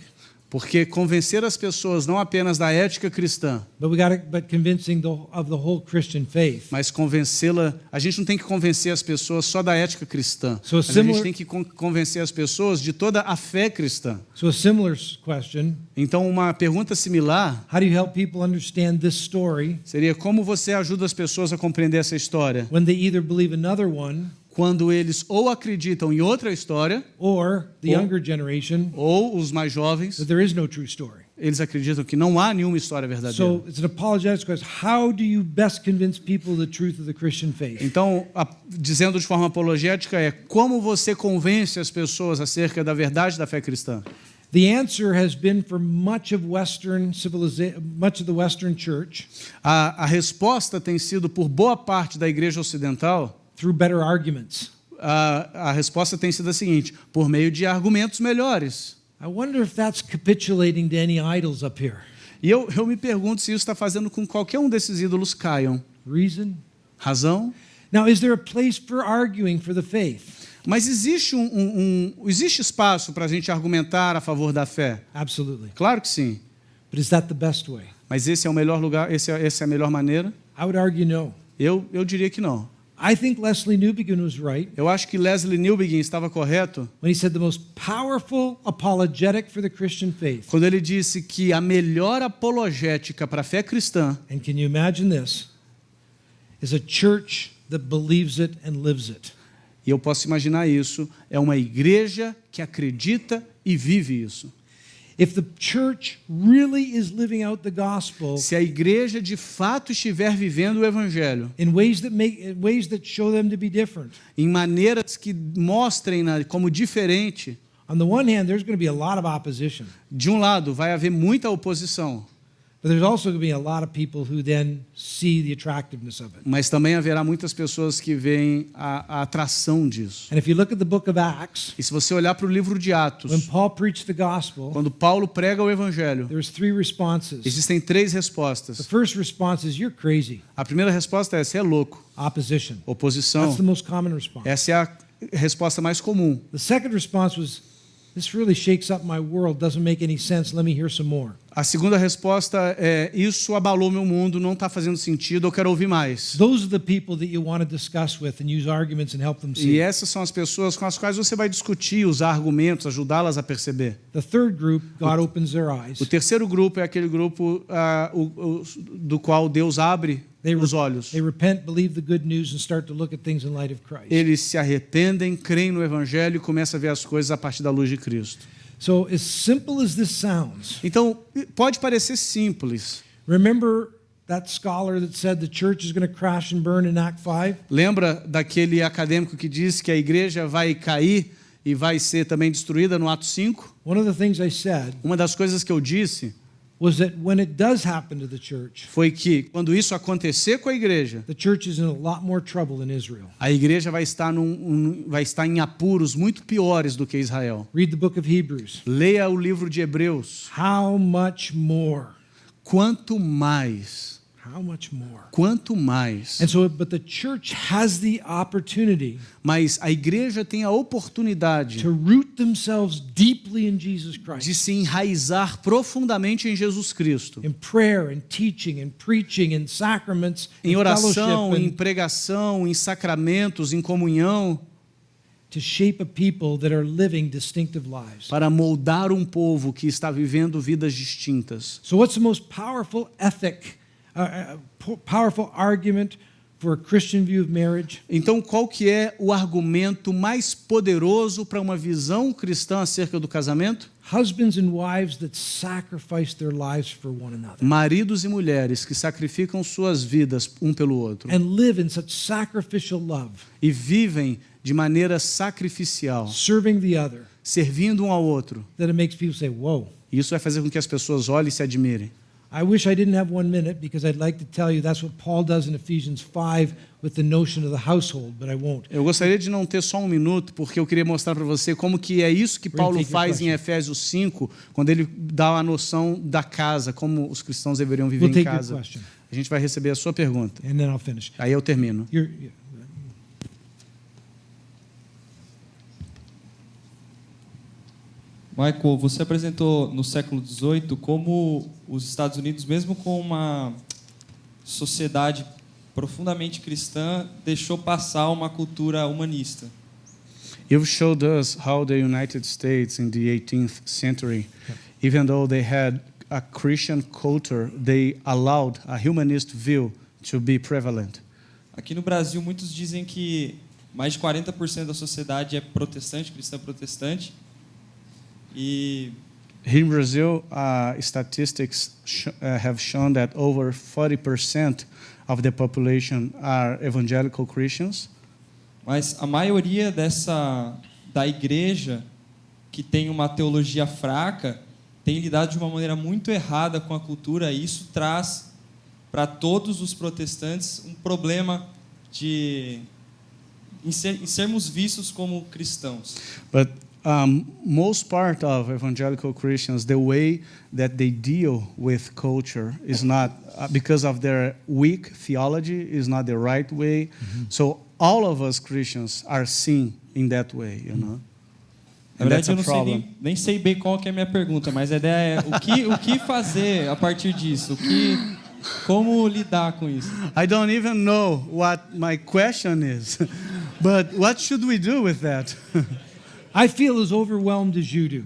[SPEAKER 2] porque convencer as pessoas não apenas da ética cristã,
[SPEAKER 1] but convincing of the whole Christian faith.
[SPEAKER 2] mas convencê-la. A gente não tem que convencer as pessoas só da ética cristã,
[SPEAKER 1] So
[SPEAKER 2] mas a
[SPEAKER 1] similar-
[SPEAKER 2] gente tem que convencer as pessoas de toda a fé cristã.
[SPEAKER 1] So a similar question,
[SPEAKER 2] Então, uma pergunta similar
[SPEAKER 1] how do you help people understand this story
[SPEAKER 2] seria como você ajuda as pessoas a compreender essa história
[SPEAKER 1] when they either believe another one
[SPEAKER 2] quando eles ou acreditam em outra história,
[SPEAKER 1] or the
[SPEAKER 2] Or-
[SPEAKER 1] younger generation
[SPEAKER 2] ou os mais jovens,
[SPEAKER 1] that there is no true story?
[SPEAKER 2] eles acreditam que não há nenhuma história verdadeira.
[SPEAKER 1] So it's an apologetics question. How do you best convince people the truth of the Christian faith?
[SPEAKER 2] Então, dizendo de forma apologética, é como você convence as pessoas acerca da verdade da fé cristã.
[SPEAKER 1] The answer has been for much of Western civilization, much of the Western church,
[SPEAKER 2] A resposta tem sido, por boa parte da igreja ocidental,
[SPEAKER 1] through better arguments.
[SPEAKER 2] a resposta tem sido a seguinte: por meio de argumentos melhores.
[SPEAKER 1] I wonder if that's capitulating to any idols up here.
[SPEAKER 2] E eu me pergunto se isso está fazendo com que qualquer um desses ídolos caiam.
[SPEAKER 1] Reason?
[SPEAKER 2] Razão?
[SPEAKER 1] Now, is there a place for arguing for the faith?
[SPEAKER 2] Mas existe existe espaço para a gente argumentar a favor da fé?
[SPEAKER 1] Absolutely.
[SPEAKER 2] Claro que sim.
[SPEAKER 1] But is that the best way?
[SPEAKER 2] Mas esse é o melhor lugar, essa é a melhor maneira?
[SPEAKER 1] I would argue no.
[SPEAKER 2] Eu diria que não.
[SPEAKER 1] I think Leslie Newbegin was right
[SPEAKER 2] Eu acho que Leslie Newbegin estava correto
[SPEAKER 1] when he said the most powerful apologetic for the Christian faith.
[SPEAKER 2] quando ele disse que a melhor apologética para a fé cristã,
[SPEAKER 1] And can you imagine this? Is a church that believes it and lives it.
[SPEAKER 2] e eu posso imaginar isso, é uma igreja que acredita e vive isso.
[SPEAKER 1] If the church really is living out the gospel
[SPEAKER 2] Se a igreja de fato estiver vivendo o evangelho
[SPEAKER 1] in ways that show them to be different.
[SPEAKER 2] em maneiras que mostrem como diferente,
[SPEAKER 1] On the one hand, there's going to be a lot of opposition,
[SPEAKER 2] de um lado vai haver muita oposição,
[SPEAKER 1] but there's also going to be a lot of people who then see the attractiveness of it.
[SPEAKER 2] mas também haverá muitas pessoas que veem a atração disso.
[SPEAKER 1] And if you look at the book of Acts,
[SPEAKER 2] E se você olhar para o livro de
[SPEAKER 1] when
[SPEAKER 2] Atos,
[SPEAKER 1] Paul preached the gospel,
[SPEAKER 2] quando Paulo prega o evangelho,
[SPEAKER 1] there was three responses.
[SPEAKER 2] existem 3
[SPEAKER 1] The
[SPEAKER 2] respostas.
[SPEAKER 1] first response is, you're crazy.
[SPEAKER 2] A primeira resposta é: você é louco.
[SPEAKER 1] Opposition.
[SPEAKER 2] Oposição.
[SPEAKER 1] That's the most common response.
[SPEAKER 2] Essa é a resposta mais comum.
[SPEAKER 1] The second response was, this really shakes up my world, doesn't make any sense, let me hear some more.
[SPEAKER 2] A segunda resposta é: isso abalou meu mundo, não está fazendo sentido, eu quero ouvir mais.
[SPEAKER 1] Those are the people that you want to discuss with and use arguments and help them see.
[SPEAKER 2] E essas são as pessoas com as quais você vai discutir, usar argumentos, ajudá-las a perceber.
[SPEAKER 1] The third group, God opens their eyes.
[SPEAKER 2] O terceiro grupo é aquele grupo do qual Deus abre os olhos.
[SPEAKER 1] They repent, believe the good news, and start to look at things in light of Christ.
[SPEAKER 2] Eles se arrependem, creem no evangelho e começam a ver as coisas a partir da luz de Cristo.
[SPEAKER 1] So as simple as this sounds,
[SPEAKER 2] Então, pode parecer simples.
[SPEAKER 1] remember that scholar that said the church is going to crash and burn in Act 5?
[SPEAKER 2] Lembra daquele acadêmico que disse que a igreja vai cair e vai ser também destruída no Ato 5?
[SPEAKER 1] One of the things I said
[SPEAKER 2] Uma das coisas que eu disse
[SPEAKER 1] was that when it does happen to the church,
[SPEAKER 2] foi que, quando isso acontecer com a igreja,
[SPEAKER 1] the church is in a lot more trouble than Israel.
[SPEAKER 2] a igreja vai estar, vai estar em apuros muito piores do que Israel.
[SPEAKER 1] Read the book of Hebrews.
[SPEAKER 2] Leia o livro de Hebreus.
[SPEAKER 1] How much more?
[SPEAKER 2] Quanto mais,
[SPEAKER 1] How much more?
[SPEAKER 2] quanto mais.
[SPEAKER 1] And so, but the church has the opportunity
[SPEAKER 2] Mas a igreja tem a oportunidade
[SPEAKER 1] to root themselves deeply in Jesus
[SPEAKER 2] de
[SPEAKER 1] Christ,
[SPEAKER 2] se enraizar profundamente em Jesus Cristo.
[SPEAKER 1] in prayer and teaching and preaching and sacraments,
[SPEAKER 2] Em
[SPEAKER 1] and
[SPEAKER 2] oração,
[SPEAKER 1] fellowship,
[SPEAKER 2] em
[SPEAKER 1] and
[SPEAKER 2] pregação, em sacramentos, em comunhão,
[SPEAKER 1] to shape a people that are living distinctive lives.
[SPEAKER 2] para moldar um povo que está vivendo vidas distintas.
[SPEAKER 1] So, what's the most powerful ethic, powerful argument for a Christian view of marriage?
[SPEAKER 2] Então, qual que é o argumento mais poderoso para uma visão cristã acerca do casamento?
[SPEAKER 1] Husbands and wives that sacrifice their lives for one another
[SPEAKER 2] Maridos e mulheres que sacrificam suas vidas um pelo outro
[SPEAKER 1] and live in such sacrificial love,
[SPEAKER 2] e vivem de maneira sacrificial,
[SPEAKER 1] serving the other,
[SPEAKER 2] servindo um ao outro.
[SPEAKER 1] that it makes people say, whoa.
[SPEAKER 2] Isso vai fazer com que as pessoas olhem e se admirem.
[SPEAKER 1] I wish I didn't have 1 minute because I'd like to tell you that's what Paul does in Ephesians 5 with the notion of the household, but I won't.
[SPEAKER 2] Eu gostaria de não ter só um minuto, porque eu queria mostrar para você como que é isso que Paulo
[SPEAKER 1] take your
[SPEAKER 2] faz em
[SPEAKER 1] question.
[SPEAKER 2] Efésios 5, quando ele dá a noção da casa, como os cristãos deveriam viver
[SPEAKER 1] We'll
[SPEAKER 2] em
[SPEAKER 1] take your
[SPEAKER 2] casa.
[SPEAKER 1] question,
[SPEAKER 2] A gente vai receber a sua pergunta.
[SPEAKER 1] and then I'll finish.
[SPEAKER 2] Aí eu termino.
[SPEAKER 3] Michael, você apresentou no século XVIII como os Estados Unidos, mesmo com uma sociedade profundamente cristã, deixou passar uma cultura humanista.
[SPEAKER 2] You've showed us how the United States in the 18th century, even though they had a Christian culture, they allowed a humanist view to be prevalent.
[SPEAKER 3] Aqui no Brasil, muitos dizem que mais de 40% da sociedade é protestante, cristã protestante. E
[SPEAKER 2] Here in Brazil, statistics have shown that over 40% of the population are evangelical Christians.
[SPEAKER 3] mas a maioria da igreja que tem uma teologia fraca tem lidado de uma maneira muito errada com a cultura, e isso traz para todos os protestantes um problema em sermos vistos como cristãos.
[SPEAKER 2] But most part of evangelical Christians, the way that they deal with culture is not, because of their weak theology, is not the right way. So all of us Christians are seen in that way, you know.
[SPEAKER 3] Na
[SPEAKER 2] And that's
[SPEAKER 3] verdade, eu
[SPEAKER 2] a
[SPEAKER 3] não sei
[SPEAKER 2] problem.
[SPEAKER 3] nem sei bem qual que é a minha pergunta, mas a ideia é o que fazer a partir disso, como lidar com isso.
[SPEAKER 2] I don't even know what my question is, but what should we do with that?
[SPEAKER 1] I feel as overwhelmed as you do.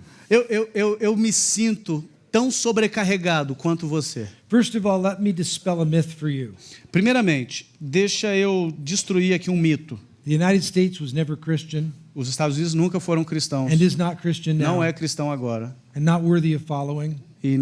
[SPEAKER 2] Eu me sinto tão sobrecarregado quanto você.
[SPEAKER 1] First of all, let me dispel a myth for you.
[SPEAKER 2] Primeiramente, deixa eu destruir aqui um mito.
[SPEAKER 1] The United States was never Christian
[SPEAKER 2] Os Estados Unidos nunca foram cristãos.
[SPEAKER 1] and is not Christian now,
[SPEAKER 2] Não é cristão agora.
[SPEAKER 1] and not worthy of following
[SPEAKER 2] E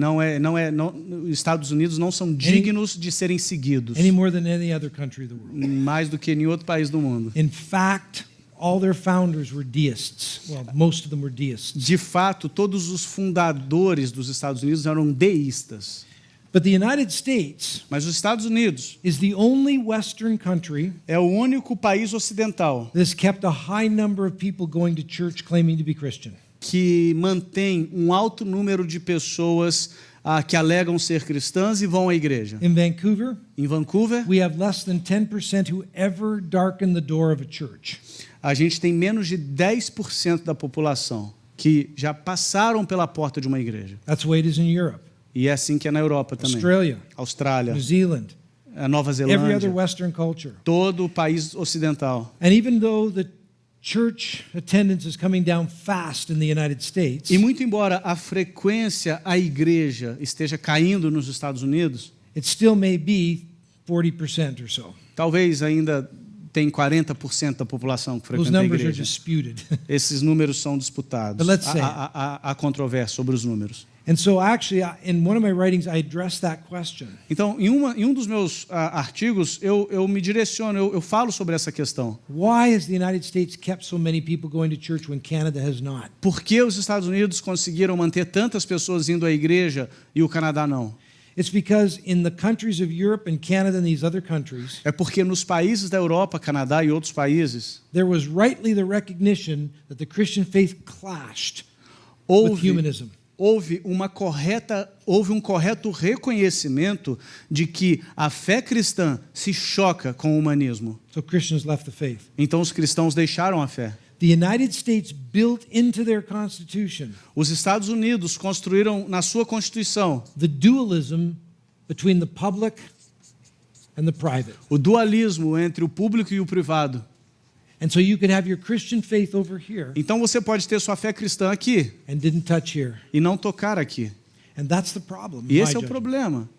[SPEAKER 2] os Estados Unidos não são dignos de serem seguidos,
[SPEAKER 1] any more than any other country of the world.
[SPEAKER 2] mais do que em outro país do mundo.
[SPEAKER 1] In fact, all their founders were deists. Well, most of them were deists.
[SPEAKER 2] De fato, todos os fundadores dos Estados Unidos eram deístas.
[SPEAKER 1] But the United States
[SPEAKER 2] Mas os Estados Unidos
[SPEAKER 1] is the only Western country
[SPEAKER 2] é o único país ocidental
[SPEAKER 1] that has kept a high number of people going to church claiming to be Christian.
[SPEAKER 2] que mantém um alto número de pessoas que alegam ser cristãs e vão à igreja.
[SPEAKER 1] In Vancouver,
[SPEAKER 2] Em Vancouver,
[SPEAKER 1] we have less than 10% who ever darken the door of a church.
[SPEAKER 2] a gente tem menos de 10% da população que já passaram pela porta de uma igreja.
[SPEAKER 1] That's the way it is in Europe,
[SPEAKER 2] E é assim que é na Europa também.
[SPEAKER 1] Australia,
[SPEAKER 2] Austrália,
[SPEAKER 1] New Zealand,
[SPEAKER 2] a Nova
[SPEAKER 1] every other
[SPEAKER 2] Zelândia,
[SPEAKER 1] Western culture.
[SPEAKER 2] todo o país ocidental.
[SPEAKER 1] And even though the church attendance is coming down fast in the United States,
[SPEAKER 2] E muito embora a frequência à igreja esteja caindo nos Estados Unidos,
[SPEAKER 1] it still may be 40% or so.
[SPEAKER 2] talvez ainda tem 40% da população que
[SPEAKER 1] Those
[SPEAKER 2] frequenta a
[SPEAKER 1] numbers are
[SPEAKER 2] igreja.
[SPEAKER 1] disputed.
[SPEAKER 2] Esses números são disputados.
[SPEAKER 1] But let's say-
[SPEAKER 2] Há controvérsia sobre os números.
[SPEAKER 1] And so actually, in one of my writings, I addressed that question.
[SPEAKER 2] Então, em um dos meus artigos, eu me direciono, eu falo sobre essa questão.
[SPEAKER 1] Why has the United States kept so many people going to church when Canada has not?
[SPEAKER 2] Por que os Estados Unidos conseguiram manter tantas pessoas indo à igreja e o Canadá não?
[SPEAKER 1] It's because in the countries of Europe and Canada and these other countries,
[SPEAKER 2] É porque nos países da Europa, Canadá e outros países,
[SPEAKER 1] there was rightly the recognition that the Christian faith clashed with humanism.
[SPEAKER 2] houve um correto reconhecimento de que a fé cristã se choca com o humanismo.
[SPEAKER 1] So Christians left the faith.
[SPEAKER 2] Então os cristãos deixaram a fé.
[SPEAKER 1] The United States built into their constitution
[SPEAKER 2] Os Estados Unidos construíram na sua Constituição
[SPEAKER 1] the dualism between the public and the private.
[SPEAKER 2] o dualismo entre o público e o privado.
[SPEAKER 1] And so you could have your Christian faith over here
[SPEAKER 2] Então você pode ter sua fé cristã aqui
[SPEAKER 1] and didn't touch here.
[SPEAKER 2] e não tocar aqui.
[SPEAKER 1] And that's the problem.
[SPEAKER 2] E
[SPEAKER 1] in
[SPEAKER 2] esse
[SPEAKER 1] my
[SPEAKER 2] é o
[SPEAKER 1] judgment.
[SPEAKER 2] problema.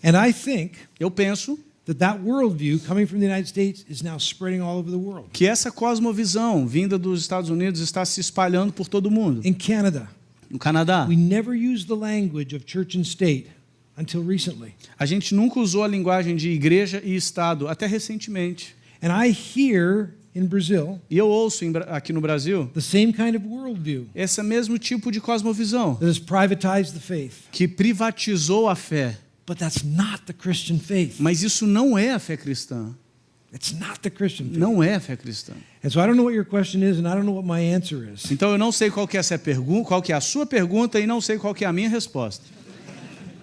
[SPEAKER 1] And I think
[SPEAKER 2] Eu penso
[SPEAKER 1] that worldview coming from the United States is now spreading all over the world.
[SPEAKER 2] que essa cosmovisão vinda dos Estados Unidos está se espalhando por todo o mundo.
[SPEAKER 1] In Canada,
[SPEAKER 2] No Canadá,
[SPEAKER 1] we never used the language of church and state until recently.
[SPEAKER 2] a gente nunca usou a linguagem de igreja e Estado, até recentemente.
[SPEAKER 1] And I hear in Brazil
[SPEAKER 2] E eu ouço aqui no Brasil
[SPEAKER 1] the same kind of worldview
[SPEAKER 2] esse mesmo tipo de cosmovisão
[SPEAKER 1] that has privatized the faith.
[SPEAKER 2] que privatizou a fé.
[SPEAKER 1] But that's not the Christian faith.
[SPEAKER 2] Mas isso não é a fé cristã.
[SPEAKER 1] It's not the Christian faith.
[SPEAKER 2] Não é a fé cristã.
[SPEAKER 1] And so I don't know what your question is, and I don't know what my answer is.
[SPEAKER 2] Então eu não sei qual que é a sua pergunta e não sei qual que é a minha resposta.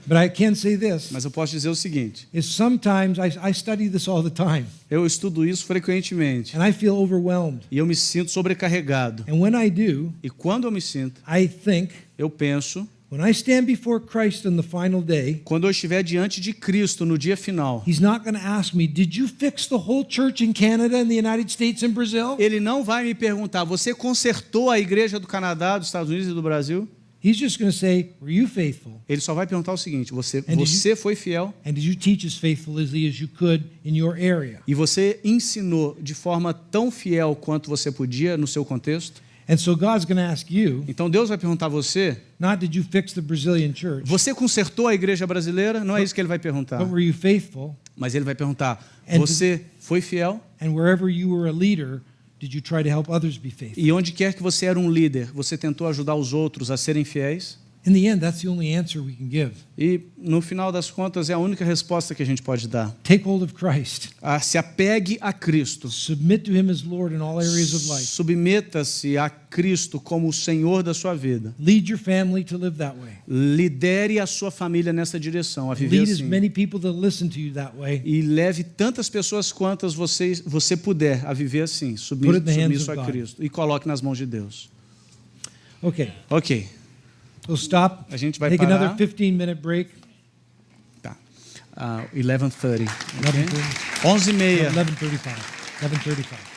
[SPEAKER 1] But I can say this,
[SPEAKER 2] Mas eu posso dizer o seguinte:
[SPEAKER 1] is sometimes I study this all the time,
[SPEAKER 2] eu estudo isso frequentemente
[SPEAKER 1] and I feel overwhelmed.
[SPEAKER 2] e eu me sinto sobrecarregado.
[SPEAKER 1] And when I do,
[SPEAKER 2] E quando eu me sinto,
[SPEAKER 1] I think,
[SPEAKER 2] eu penso,
[SPEAKER 1] when I stand before Christ on the final day,
[SPEAKER 2] quando eu estiver diante de Cristo no dia final,
[SPEAKER 1] He's not going to ask me, did you fix the whole church in Canada and the United States and Brazil?
[SPEAKER 2] Ele não vai me perguntar: você consertou a igreja do Canadá, dos Estados Unidos e do Brasil?
[SPEAKER 1] He's just going to say, were you faithful?
[SPEAKER 2] Ele só vai perguntar o seguinte: você
[SPEAKER 1] And
[SPEAKER 2] foi fiel
[SPEAKER 1] And did you teach as faithfully as you could in your area?
[SPEAKER 2] e você ensinou de forma tão fiel quanto você podia no seu contexto?
[SPEAKER 1] And so God's going to ask you,
[SPEAKER 2] Então Deus vai perguntar a você:
[SPEAKER 1] not did you fix the Brazilian church,
[SPEAKER 2] você consertou a igreja brasileira? Não é isso que ele vai perguntar.
[SPEAKER 1] but were you faithful?
[SPEAKER 2] Mas ele vai perguntar:
[SPEAKER 1] And
[SPEAKER 2] você foi fiel?
[SPEAKER 1] And wherever you were a leader, did you try to help others be faithful?
[SPEAKER 2] E onde quer que você era um líder, você tentou ajudar os outros a serem fiéis?
[SPEAKER 1] In the end, that's the only answer we can give.
[SPEAKER 2] E no final das contas é a única resposta que a gente pode dar.
[SPEAKER 1] Take hold of Christ.
[SPEAKER 2] Se apegue a Cristo.
[SPEAKER 1] Submit to Him as Lord in all areas of life.
[SPEAKER 2] Submeta-se a Cristo como o Senhor da sua vida.
[SPEAKER 1] Lead your family to live that way.
[SPEAKER 2] Lidere a sua família nessa direção, a viver
[SPEAKER 1] Lead as
[SPEAKER 2] assim.
[SPEAKER 1] many people that listen to you that way.
[SPEAKER 2] E leve tantas pessoas quantas você puder a viver assim,
[SPEAKER 1] Put it in the hands
[SPEAKER 2] submisso
[SPEAKER 1] of
[SPEAKER 2] a
[SPEAKER 1] God.
[SPEAKER 2] Cristo. E coloque nas mãos de Deus.
[SPEAKER 1] Okay,
[SPEAKER 2] Ok,
[SPEAKER 1] we'll stop.
[SPEAKER 2] a gente vai
[SPEAKER 1] Take
[SPEAKER 2] parar.
[SPEAKER 1] another 15-minute break.
[SPEAKER 2] Tá. 11:30.
[SPEAKER 1] 11:30.
[SPEAKER 2] 11:30.
[SPEAKER 1] 11:35. 11:35.